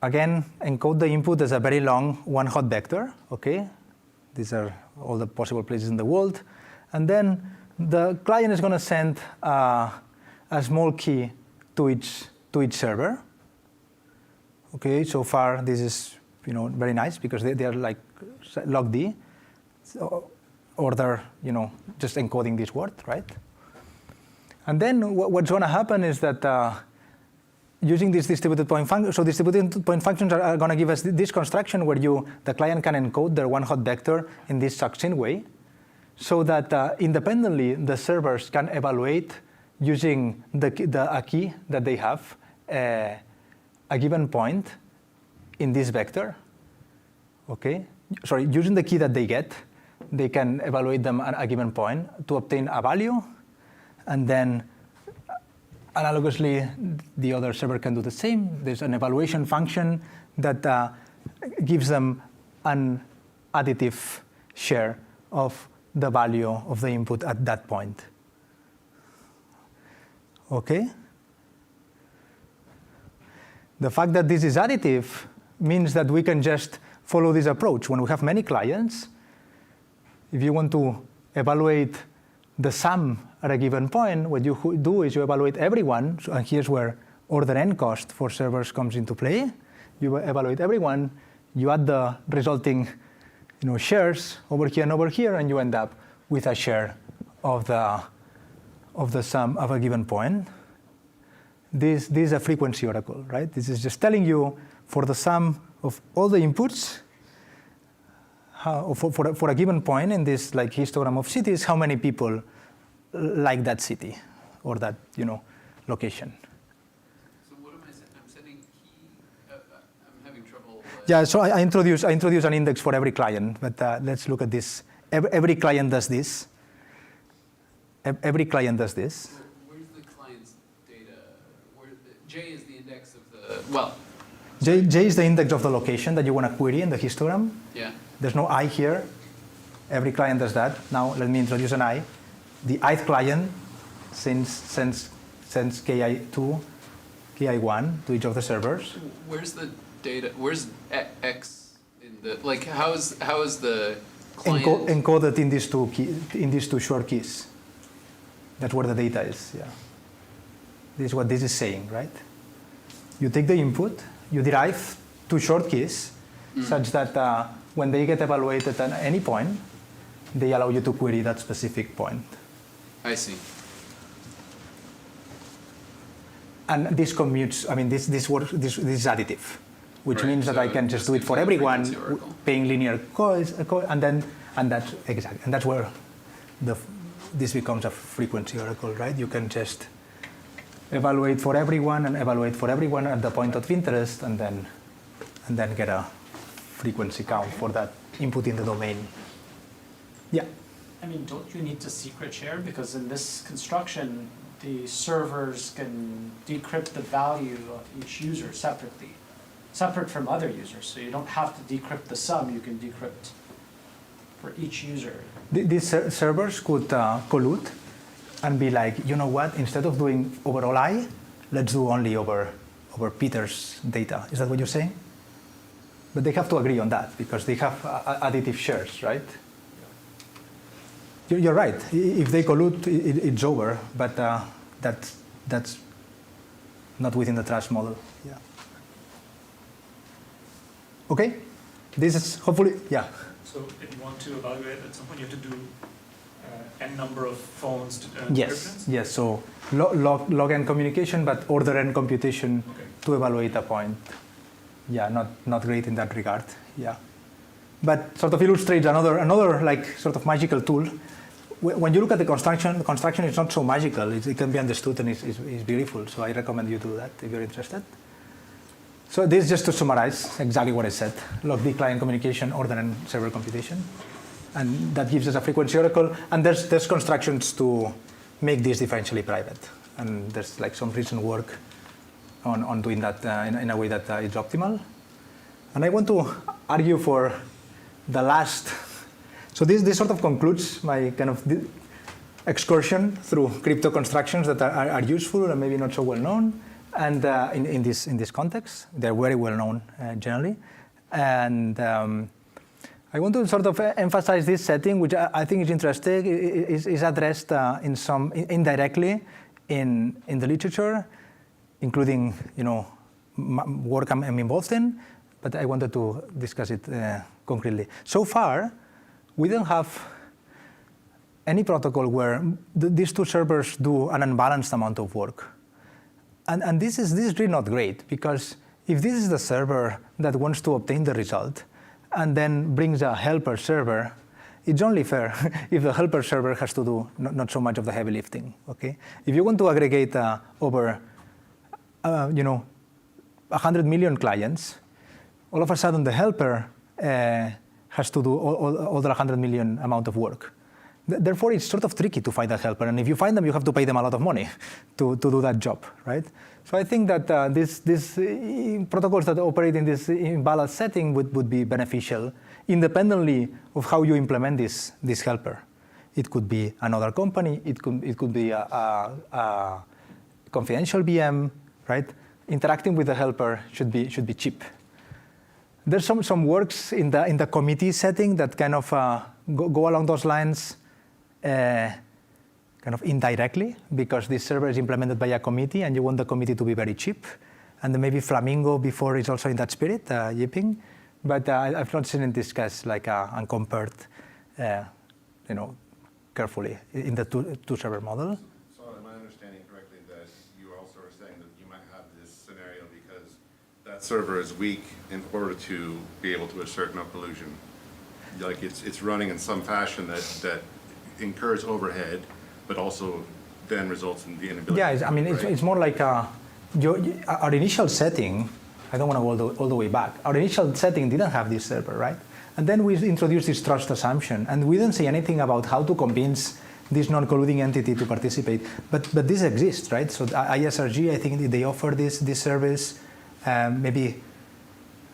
again, encode the input as a very long one-hot vector, okay? These are all the possible places in the world. And then the client is going to send a small key to each server. Okay, so far this is very nice because they are like log D, or they're just encoding this word, right? And then what's going to happen is that using this distributed point function, so distributed point functions are going to give us this construction where the client can encode their one-hot vector in this succinct way, so that independently the servers can evaluate using a key that they have a given point in this vector. Okay, sorry, using the key that they get, they can evaluate them at a given point to obtain a value, and then analogously the other server can do the same. There's an evaluation function that gives them an additive share of the value of the input at that point. Okay? The fact that this is additive means that we can just follow this approach. When we have many clients, if you want to evaluate the sum at a given point, what you do is you evaluate everyone, and here's where order n cost for servers comes into play. You evaluate everyone, you add the resulting shares over here, and you end up with a share of the sum of a given point. This is a frequency oracle, right? This is just telling you for the sum of all the inputs, for a given point in this histogram of cities, how many people like that city or that location. So what am I saying? I'm setting key. I'm having trouble. Yeah, so I introduce an index for every client, but let's look at this. Every client does this. Every client does this. Where's the client's data? J is the index of the J is the index of the location that you want to query in the histogram. Yeah. There's no I here. Every client does that. Now let me introduce an I. The ith client sends ki2, PI1 to each of the servers. Where's the data, where's X in the, like, how is the client? Encoded in these two short keys. That's where the data is, yeah. This is what this is saying, right? You take the input, you derive two short keys, such that when they get evaluated at any point, they allow you to query that specific point. I see. And this commutes, I mean, this works, this is additive, which Right, means that so I can just this do it gives for you a everyone, frequency oracle. paying linear and that's exactly, and that's where this becomes a frequency oracle, right? You can just evaluate for everyone and evaluate for everyone at the point of interest, and then get a frequency count for that input in the domain. Yeah. I mean, don't you need to secret share? Because in this construction, the servers can decrypt the value of each user separately, separate from other users. So you don't have to decrypt the sum, you can decrypt for each user. These servers could collude and be like, you know what, instead of doing over all I, let's do only over Peter's data. Is that what you're saying? But they have to agree on that because they have additive shares, right? You're right. If they collude, it's over, but that's not within the trust model. Yeah. Okay? This is hopefully, yeah. So if you want to evaluate at some point, you have to do n number of phones to Yes, encryptions? yes. So log n communication, but order n computation Okay. to evaluate a point. Yeah, not great in that regard. Yeah, but sort of illustrates another like sort of magical tool. When you look at the construction is not so magical. It can be understood and is beautiful. So I recommend you do that if you're interested. So this is just to summarize exactly what I said: log D client communication, order n server computation, and that gives us a frequency oracle. And there's constructions to make this differentially private, and there's like some recent work on doing that in a way that is optimal. And I want to argue for the last. So this sort of concludes my kind of excursion through crypto constructions that are useful and maybe not so well known. And in this context, they're very well known generally. And I want to sort of emphasize this setting, which I think is interesting, is addressed indirectly in the literature, including work I'm involved in. But I wanted to discuss it concretely. So far, we don't have any protocol where these two servers do an unbalanced amount of work. And this is really not great, because if this is the server that wants to obtain the result and then brings a helper server, it's only fair if the helper server has to do not so much of the heavy lifting. Okay? If you want to aggregate over 100 million clients, all of a sudden the helper has to do all the 100 million amount of work. Therefore, it's sort of tricky to find a helper. And if you find them, you have to pay them a lot of money to do that job, right? So I think that these protocols that operate in this imbalanced setting would be beneficial, independently of how you implement this helper. It could be another company. It could be a confidential VM, right? Interacting with the helper should be cheap. There's some works in the committee setting that kind of go along those lines, kind of indirectly, because this server is implemented by a committee, and you want the committee to be very cheap. And then maybe Flamingo before is also in that spirit, yipping. But I've not seen it discussed like and compared, carefully in the two server model. So am I understanding correctly that you also are saying that you might have this scenario because that server is weak in order to be able to assert no collusion? Like it's running in some fashion that incurs overhead, but also then results in the inability. Yeah, I mean, it's more like our initial setting. I don't want to go all the way back. Our initial setting didn't have this server, right? And then we introduced this trust assumption, and we didn't say anything about how to convince this non-colluding entity to participate. But this exists, right? So ISRG, I think they offer this service. Maybe,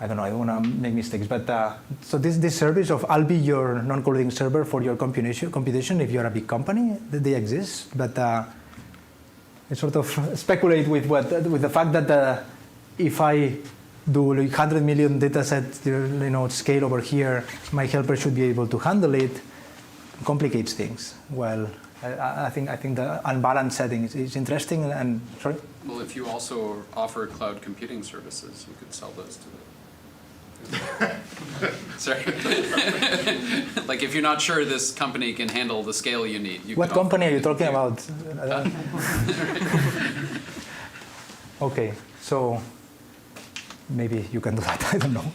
I don't know, I don't want to make mistakes, but so this service of I'll be your non-colluding server for your computation if you're a big company, they exist. But I sort of speculate with the fact that if I do like 100 million data sets, scale over here, my helper should be able to handle it. Complicates things. Well, I think the unbalanced setting is interesting. And sorry. Well, if you also offer cloud computing services, you could sell those to them. Sorry. Like if you're not sure this company can handle the scale you need. What company are you talking about? Okay, so maybe you can do that. I don't know.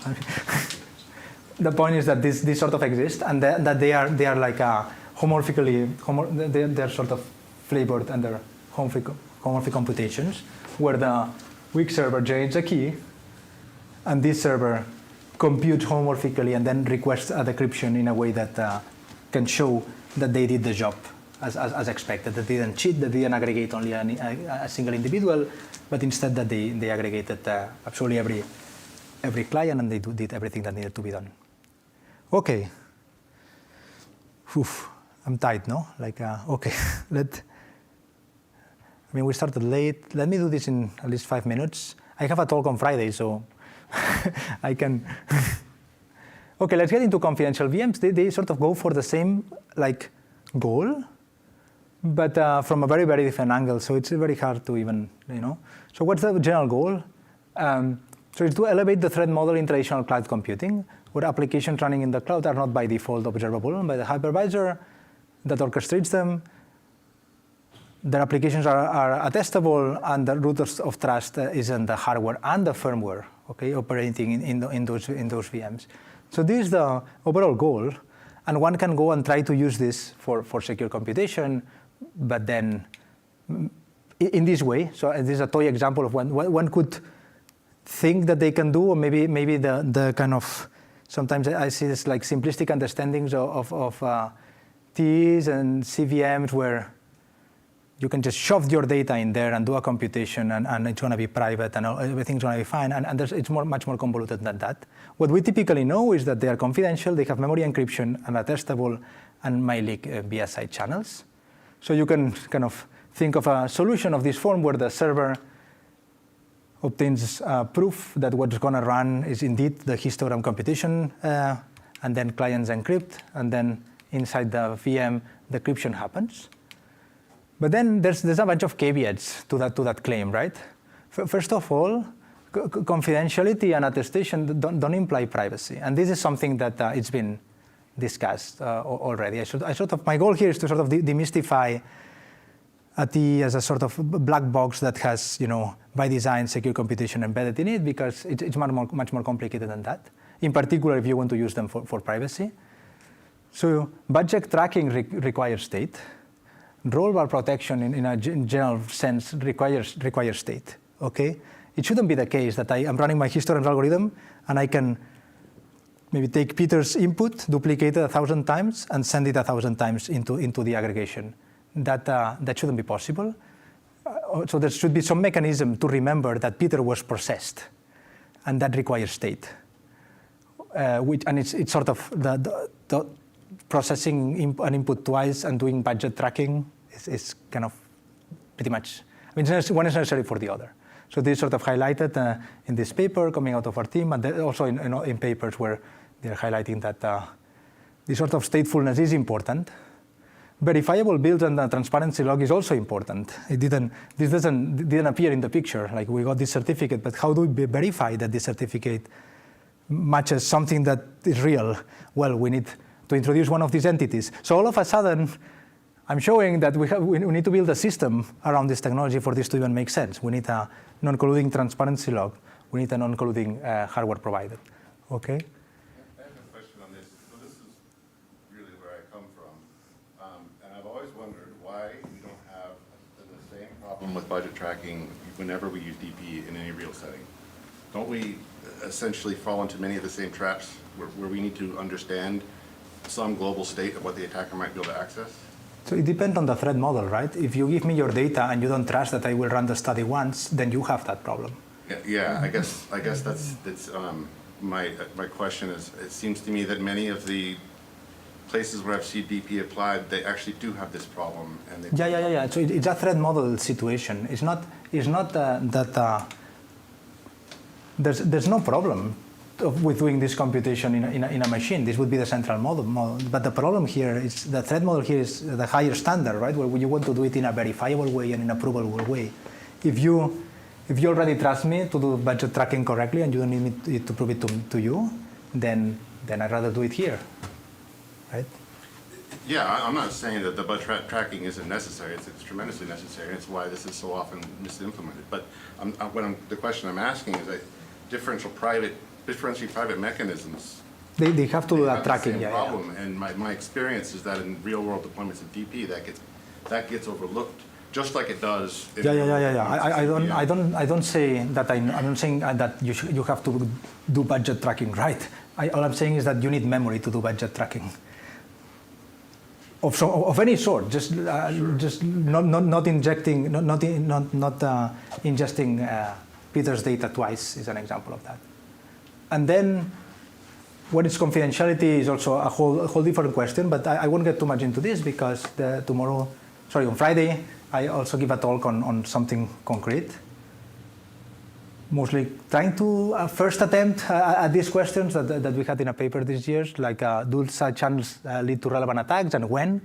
The point is that this sort of exists, and that they are like they're sort of flavored under homomorphic computations, where the weak server generates a key, and this server computes homomorphically and then requests a decryption in a way that can show that they did the job as expected, that they didn't cheat, that they didn't aggregate only a single individual, but instead that they aggregated absolutely every client, and they did everything that needed to be done. Okay. Oof, I'm tight, no? Okay. We started late. Let me do this in at least 5 minutes. I have a talk on Friday, so I can. Okay, let's get into confidential VMs. They sort of go for the same goal, but from a very, very different angle. So it's very hard to even, So what's the general goal? So it's to elevate the threat model in traditional cloud computing, where applications running in the cloud are not by default observable by the hypervisor that orchestrates them. Their applications are attestable, and the root of trust is in the hardware and the firmware, operating in those VMs. So this is the overall goal, and one can go and try to use this for secure computation, but then in this way. So this is a toy example of one could think that they can do, or maybe the kind of, sometimes I see this like simplistic understandings of TEs and CVMs where you can just shove your data in there and do a computation, and it's going to be private, and everything's going to be fine. And it's much more convoluted than that. What we typically know is that they are confidential, they have memory encryption, and attestable, and may leak via side channels. So you can kind of think of a solution of this form where the server obtains proof that what's going to run is indeed the histogram computation, and then clients encrypt, and then inside the VM, the decryption happens. But then there's a bunch of caveats to that claim, right? First of all, confidentiality and attestation don't imply privacy, and this is something that it's been discussed already. My goal here is to sort of demystify a T as a sort of black box that has, by design, secure computation embedded in it, because it's much more complicated than that. In particular, if you want to use them for privacy. So budget tracking requires state. Role bar protection in a general sense requires state, okay? It shouldn't be the case that I am running my histogram algorithm and I can maybe take Peter's input, duplicate it 1,000 times, and send it 1,000 times into the aggregation. That shouldn't be possible. So there should be some mechanism to remember that Peter was processed, and that requires state. And it's sort of the processing an input twice and doing budget tracking is kind of pretty much, one is necessary for the other. So this is sort of highlighted in this paper coming out of our team, and also in papers where they're highlighting that this sort of statefulness is important. Verifiable builds and the transparency log is also important. This didn't appear in the picture. Like, we got this certificate, but how do we verify that this certificate matches something that is real? Well, we need to introduce one of these entities. So all of a sudden, I'm showing that we need to build a system around this technology for this to even make sense. We need a non-colluding transparency log. We need a non-colluding hardware provider. Okay? I have a question on this. So this is really where I come from. And I've always wondered why we don't have the same problem with budget tracking whenever we use DP in any real setting. Don't we essentially fall into many of the same traps where we need to understand some global state of what the attacker might be able to access? So it depends on the threat model, right? If you give me your data and you don't trust that I will run the study once, then you have that problem. Yeah, I guess that's my question is, it seems to me that many of the places where I've seen DP applied, they actually do have this problem, and they. Yeah. So it's a threat model situation. It's not that there's no problem with doing this computation in a machine. This would be the central model. But the problem here is the threat model here is the higher standard, right? Where you want to do it in a verifiable way and in a provable way. If you already trust me to do budget tracking correctly and you don't need me to prove it to you, then I'd rather do it here, right? Yeah, I'm not saying that the budget tracking isn't necessary. It's tremendously necessary. It's why this is so often misimplemented. But the question I'm asking is that differentially private mechanisms. They have to do that have tracking, the same yeah. problem. And my experience is that in real world deployments of DP, that gets overlooked, just like it does. In I don't say that I'm not saying that you have to do budget tracking right. All I'm saying is that you need memory to do budget tracking. Of any sort, just not injecting, not ingesting Peter's data twice is an example of that. And then, what is confidentiality is also a whole different question. But I won't get too much into this because on Friday, I also give a talk on something concrete. Mostly trying to first attempt at these questions that we had in a paper this year, like do side channels lead to relevant attacks and when?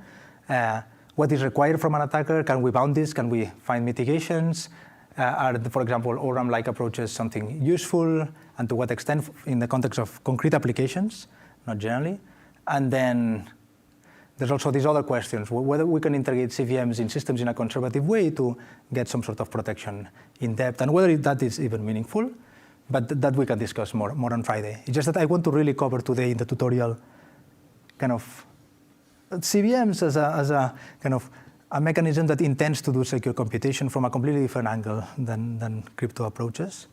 What is required from an attacker? Can we bound this? Can we find mitigations? Are, for example, ORAM-like approaches something useful? And to what extent in the context of concrete applications, not generally? And then there's also these other questions, whether we can integrate CVMs in systems in a conservative way to get some sort of protection in depth, and whether that is even meaningful. But that we can discuss more on Friday. It's just that I want to really cover today in the tutorial kind of CVMs as a kind of a mechanism that intends to do secure computation from a completely different angle than crypto approaches.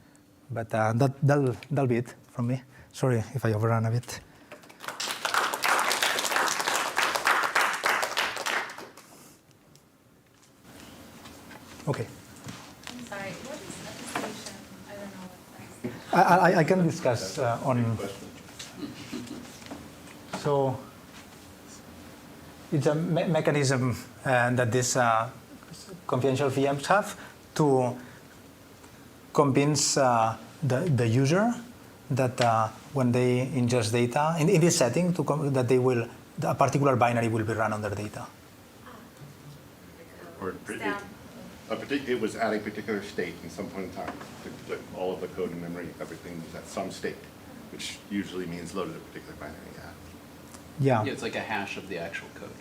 But that'll be it from me. Sorry if I overran a bit. Okay. I'm sorry, what is attestation? I don't know what that is. I can discuss on. So it's a mechanism that these confidential VMs have to convince the user that when they ingest data in this setting, that a particular binary will be run on their data. It was at a particular state in some point in time. All of the code and memory, everything was at some state, which usually means loaded a particular binary. Yeah. Yeah, it's like a hash of the actual code.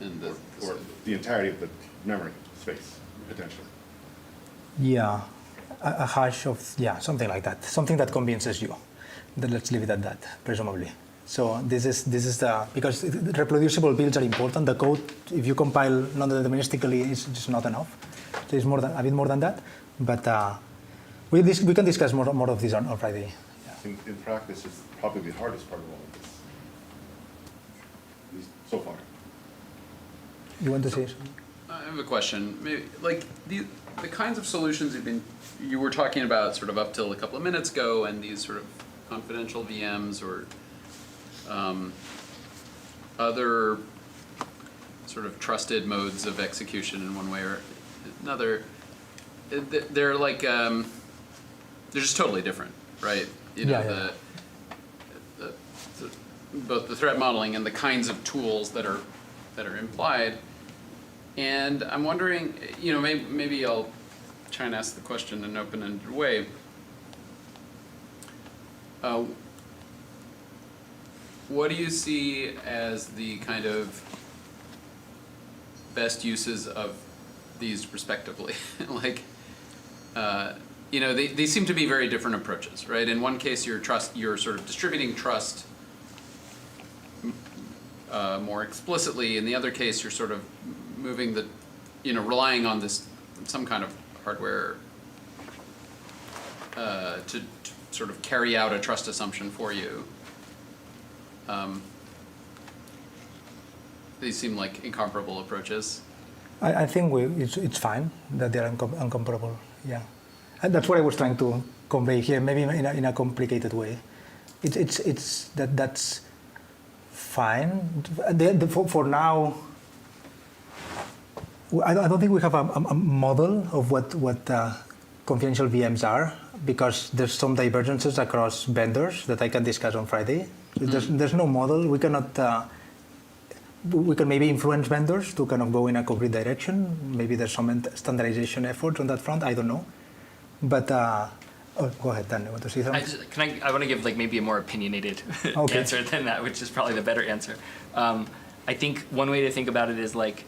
And Or the entirety of the memory space, potentially. Yeah, a hash of, something like that. Something that convinces you. Let's leave it at that, presumably. So this is because reproducible builds are important. The code, if you compile non-deterministically, is just not enough. So it's a bit more than that. But we can discuss more of this on Friday. Yeah. In practice, it's probably the hardest part of all of this, at least so far. You want to say something? I have a question. Maybe like the kinds of solutions you were talking about sort of up till a couple of minutes ago, and these sort of confidential VMs or other sort of trusted modes of execution in one way or another. They're like they're just totally different, right? You know, both the threat modeling and the kinds of tools that are implied. And I'm wondering, maybe I'll try and ask the question in an open-ended way. What do you see as the kind of best uses of these respectively? They seem to be very different approaches, right? In one case, you're sort of distributing trust more explicitly. In the other case, you're sort of moving relying on some kind of hardware to sort of carry out a trust assumption for you. These seem like incomparable approaches. I think it's fine that they're uncomparable. Yeah, and that's what I was trying to convey here, maybe in a complicated way. That's fine. For now, I don't think we have a model of what confidential VMs are, because there's some divergences across vendors that I can discuss on Friday. There's no model. We cannot. We can maybe influence vendors to kind of go in a concrete direction. Maybe there's some standardization efforts on that front. I don't know. But go ahead, Dan. You want to say something? I want to give like maybe a more opinionated Okay. answer than that, which is probably the better answer. I think one way to think about it is like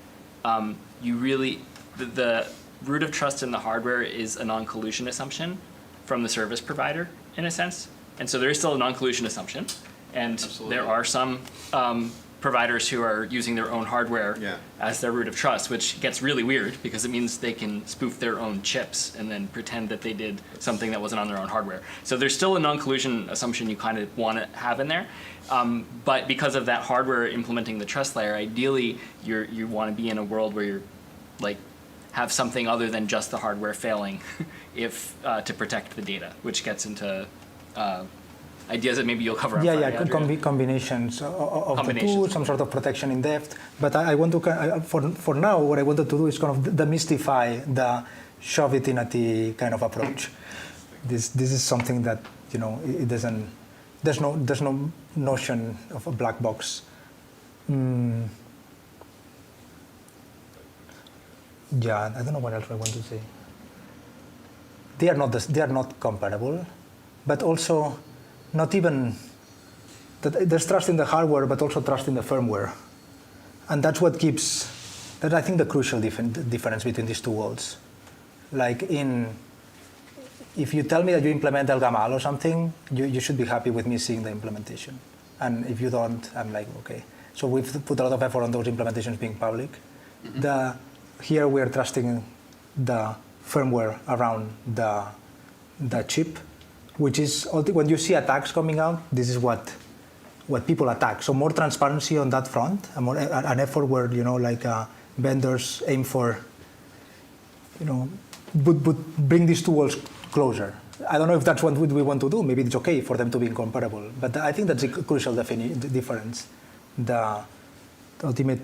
you really the root of trust in the hardware is a non-collusion assumption from the service provider in a sense, and so there is still a non-collusion assumption, and Absolutely. there are some providers who are using their own hardware Yeah. as their root of trust, which gets really weird because it means they can spoof their own chips and then pretend that they did something that wasn't on their own hardware. So there's still a non-collusion assumption you kind of want to have in there. But because of that hardware implementing the trust layer, ideally you want to be in a world where you're like have something other than just the hardware failing if to protect the data, which gets into ideas that maybe you'll cover on Friday, Adria. Combinations of the Combinations. two, some sort of protection in depth. But I want to, for now, what I wanted to do is kind of demystify the shove it in at the kind of approach. This is something that, you know, it doesn't, there's no notion of a black box. Yeah, I don't know what else I want to say. They are not comparable, but also not even that there's trust in the hardware, but also trust in the firmware, and that's what keeps that I think the crucial difference between these two worlds. Like if you tell me that you implement El Gamal or something, you should be happy with me seeing the implementation, and if you don't, I'm like okay. So we've put a lot of effort on those implementations being public. Here we are trusting the firmware around the chip, which is when you see attacks coming out, this is what people attack. So more transparency on that front, an effort where vendors aim for, bring these two worlds closer. I don't know if that's what we want to do. Maybe it's okay for them to be incomparable, but I think that's a crucial difference. The ultimate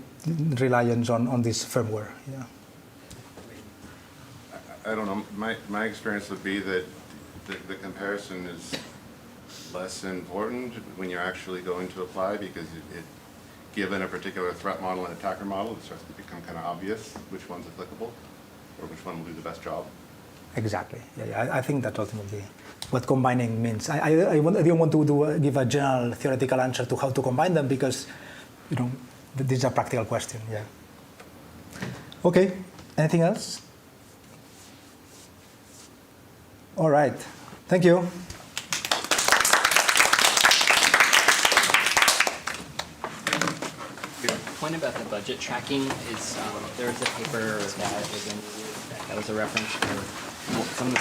reliance on this firmware. Yeah. I don't know. My experience would be that the comparison is less important when you're actually going to apply, because given a particular threat model and attacker model, it starts to become kind of obvious which one's applicable or which one will do the best job. Exactly. Yeah. I think that's ultimately what combining means. I didn't want to give a general theoretical answer to how to combine them, because this is a practical question. Yeah. Okay. Anything else? All right. Thank you. Point about the budget tracking is there was a paper that was a reference for some of the things